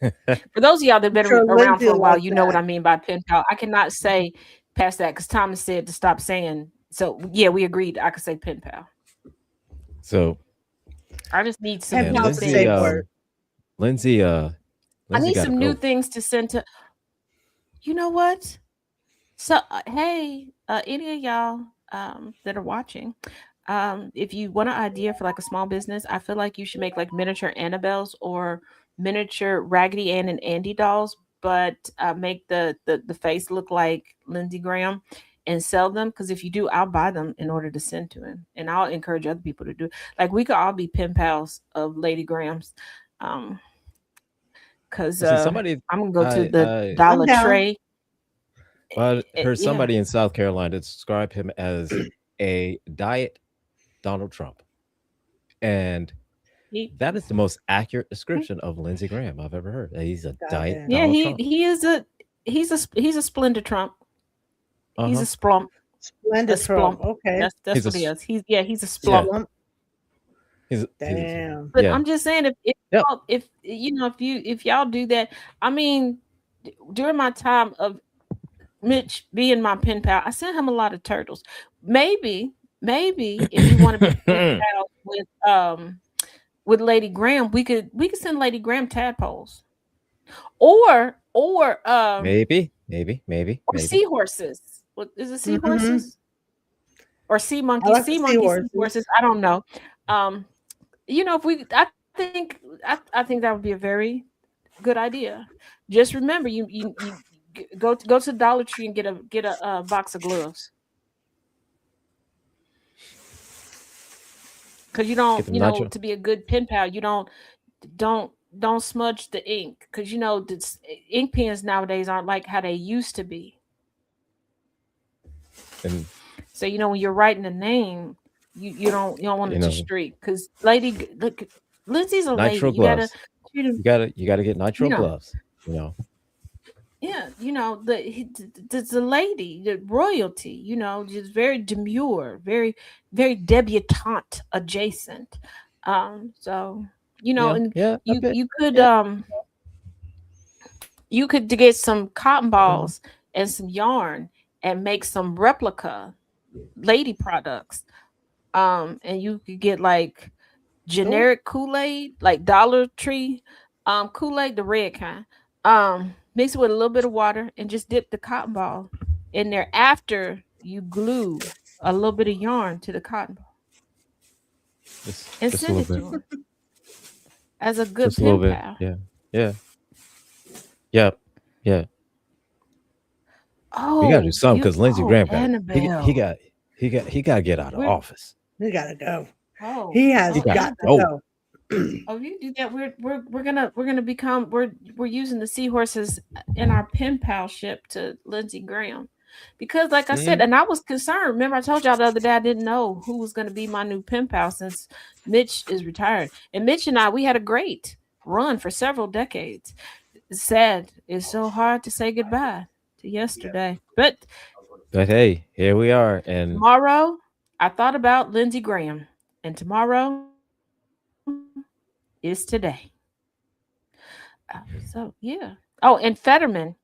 For those of y'all that have I'm been sure around Lindsay for a will while, like you know what that. I mean by pen pal. I cannot say past that because Thomas said to stop saying. So yeah, we agreed. I could say pen pal. so I just need some Pen yeah, new pal's a Lindsay safe things. word. Lindsay I Lindsay need got to some new go. things to send to. You know what? So hey, any of y'all that are watching, if you want an idea for like a small business, I feel like you should make like miniature Annabelles or miniature Raggedy Ann and Andy dolls, but make the face look like Lindsey Graham and sell them. Because if you do, I'll buy them in order to send to him, and I'll encourage other people to do it. Like we could all be pen pals of Lady Graham's. Um, because See, somebody I'm gonna go to I the I I'm Dollar down. Tree. I heard Yeah, somebody in South Carolina describe him as a diet Donald Trump, and he that is the most accurate description of Lindsey Graham I've ever heard. He's a diet Goddamn. yeah Donald Trump. he is a he's a splendid Trump. Uh He's huh. a splump, a Splendid Trump. splump. Okay. That's He's a what he is. He's a yeah. splump. Slump. He's Damn. But yeah. I'm just saying, Yep. if you know, if y'all do that, I mean, during my time of Mitch being my pen pal, I sent him a lot of turtles. Maybe, maybe if you want to be pen pal with Lady Graham, we could send Lady Graham tadpoles or maybe. seahorses. What is it, Hmm. seahorses or sea I monkeys? like the Sea monkeys, seahorses. seahorses. I don't know. Um, if I think that would be a very good idea. Just remember, go to the Dollar Tree and get a box of gloves because you Get don't them nitro. to be a good pen pal. You don't smudge the ink because ink pens nowadays aren't like how they used to be. And So when you're writing a name, you don't want you it to know, streak because look, Lindsay's a lady. nitro You gotta gloves. treat him, You gotta get you nitro know. gloves. You know. Yeah, the lady, the royalty, just very demure, very very debutante adjacent. So Yeah, and yeah, a you bit. you could Yeah. get some cotton balls and some yarn and make some replica lady products. And you could get like Oh, generic Kool-Aid, like Dollar Tree Kool-Aid, the red kind. Mix it with a little bit of water and just dip the cotton ball in there after you glue a little bit of yarn to the cotton ball and Just a send little it bit. to him as a good Just a little pen bit. pal. Yeah. Yeah. Yeah. Yeah. We gotta do Oh, something because Lindsey Graham got it. Annabelle. He got to get out of We're office. he gotta go. oh He has He oh got to got to Annabelle. go. go. Oh, if you do that, we're gonna become we're using the seahorses in our pen pal ship to Lindsey Graham, because like I said, Mhm. and I was concerned. Remember, I told y'all the other day I didn't know who was gonna be my new pen pal since Mitch is retired, and Mitch and I we had a great run for several decades. It's sad. It's so hard to say goodbye to yesterday, but But hey, here we are, and tomorrow I thought about Lindsey Graham, and tomorrow is today. So yeah. Oh, and Fetterman.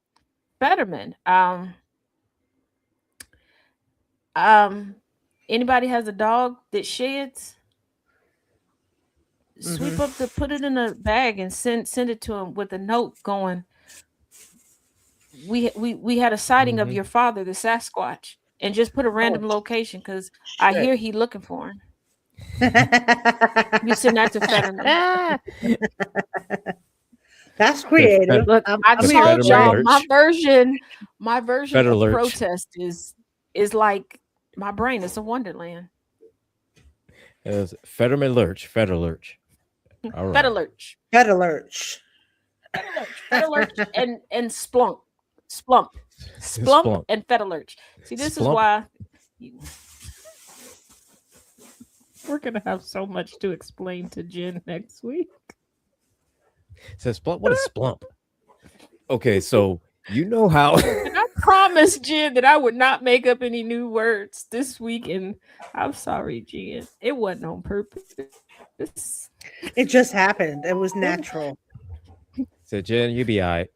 Um, Anybody has a dog that sheds, Hmm. put it in a bag and send it to him with a note going, we had a sighting of mhm. your father, the Sasquatch, and just put a Oh random location because I shit. hear he looking for him. You send that to Fetterman. That's The creative. Fed, Look, I I'm the here told for Fetterman it. y'all lurch, my version Feder of lurch. protest is like my brain. It's a wonderland. It was Fetterman lurch, Feder lurch. All Feta right, lurch. Red alert. Feta lurch, and splunk, splump, splump, Splunk, and feta lurch. See, this is Splump. why you, we're gonna have so much to explain to Jen next week. Says Splump. What is Splump? Okay, so you know how. And I promised Jen that I would not make up any new words this week, and I'm sorry, Jen. It wasn't on purpose. It just happened. It was It was- natural. So Jen, you be alright.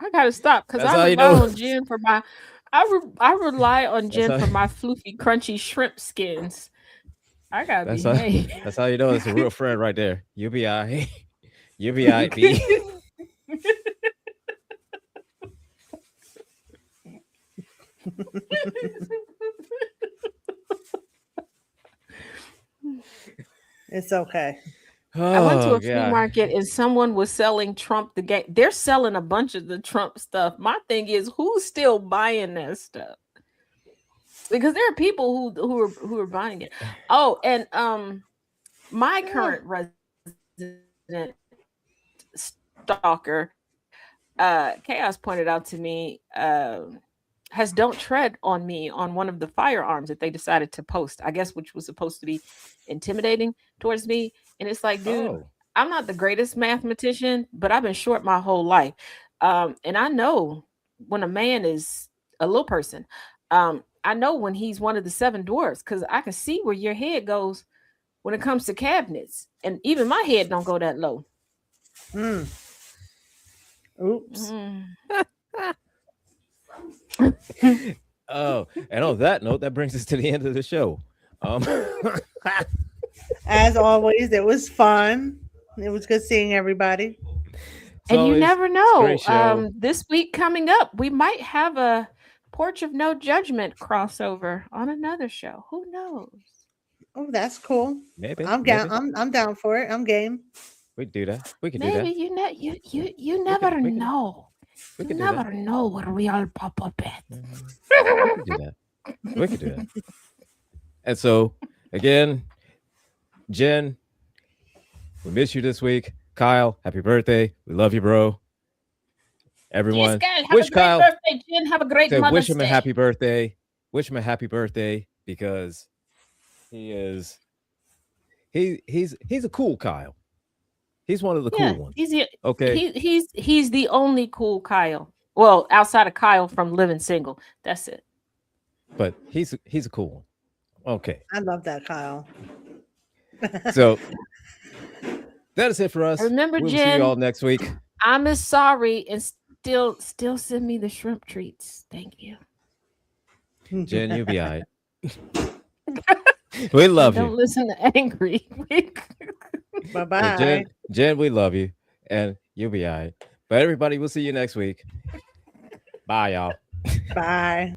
I gotta stop because That's I how you rely know. on Jen for my. I rely on That's Jen how. for my floofy, crunchy shrimp skins. I gotta That's how. behave. That's how you know it's a real friend right there. You be alright. You be alright, B. It's okay. I went to Oh a flea god. market and someone was selling Trump the game. They're selling a bunch of the Trump stuff. My thing is, who's still buying that stuff? Because there are people who are buying it. Oh, and my current resident stalker, Chaos pointed out to me, has don't tread on me on one of the firearms that they decided to post. I guess which was supposed to be intimidating towards me. And it's like, dude, Oh. I'm not the greatest mathematician, but I've been short my whole life. And I know when a man is a little person. I know when he's one of the seven dwarfs because I can see where your head goes when it comes to cabinets, and even my head don't go that low. Mm. Oops. Oh, and on that note, that brings us to the end of the show. As always, it was fun. It was good seeing everybody. And you always never a know. great show. This week coming up, we might have a Porch of No Judgment crossover on another show. Who knows? Oh, that's cool. Maybe I'm maybe down. I'm down for it. I'm game. we could do that. We could do Maybe that. you never we could- know. We You could do that. never know what we all pop up at. We could do that. We could do that. And so, again, Jen, we miss you this week. Kyle, happy birthday. We love you, bro. Everyone, Yes, guys, have wish a great Kyle birthday, Jen. Have a great say, Mother's wish him a Day. happy birthday. Wish him a happy birthday because he's a cool Kyle. He's one of the cool ones. Okay. He's the only cool Kyle. Well, outside of Kyle from Living Single. That's it. But he's a cool one. Okay. I love that, Kyle. So that is it for us. Remember, we'll see Jen, you all next week. I'm as sorry and still send me the shrimp treats. Thank you. Jen, you'll be all right. We love Don't you. listen to Angry. Bye-bye. Jen, we love you. And you'll be all right. But everybody, we'll see you next week. Bye, y'all. Bye.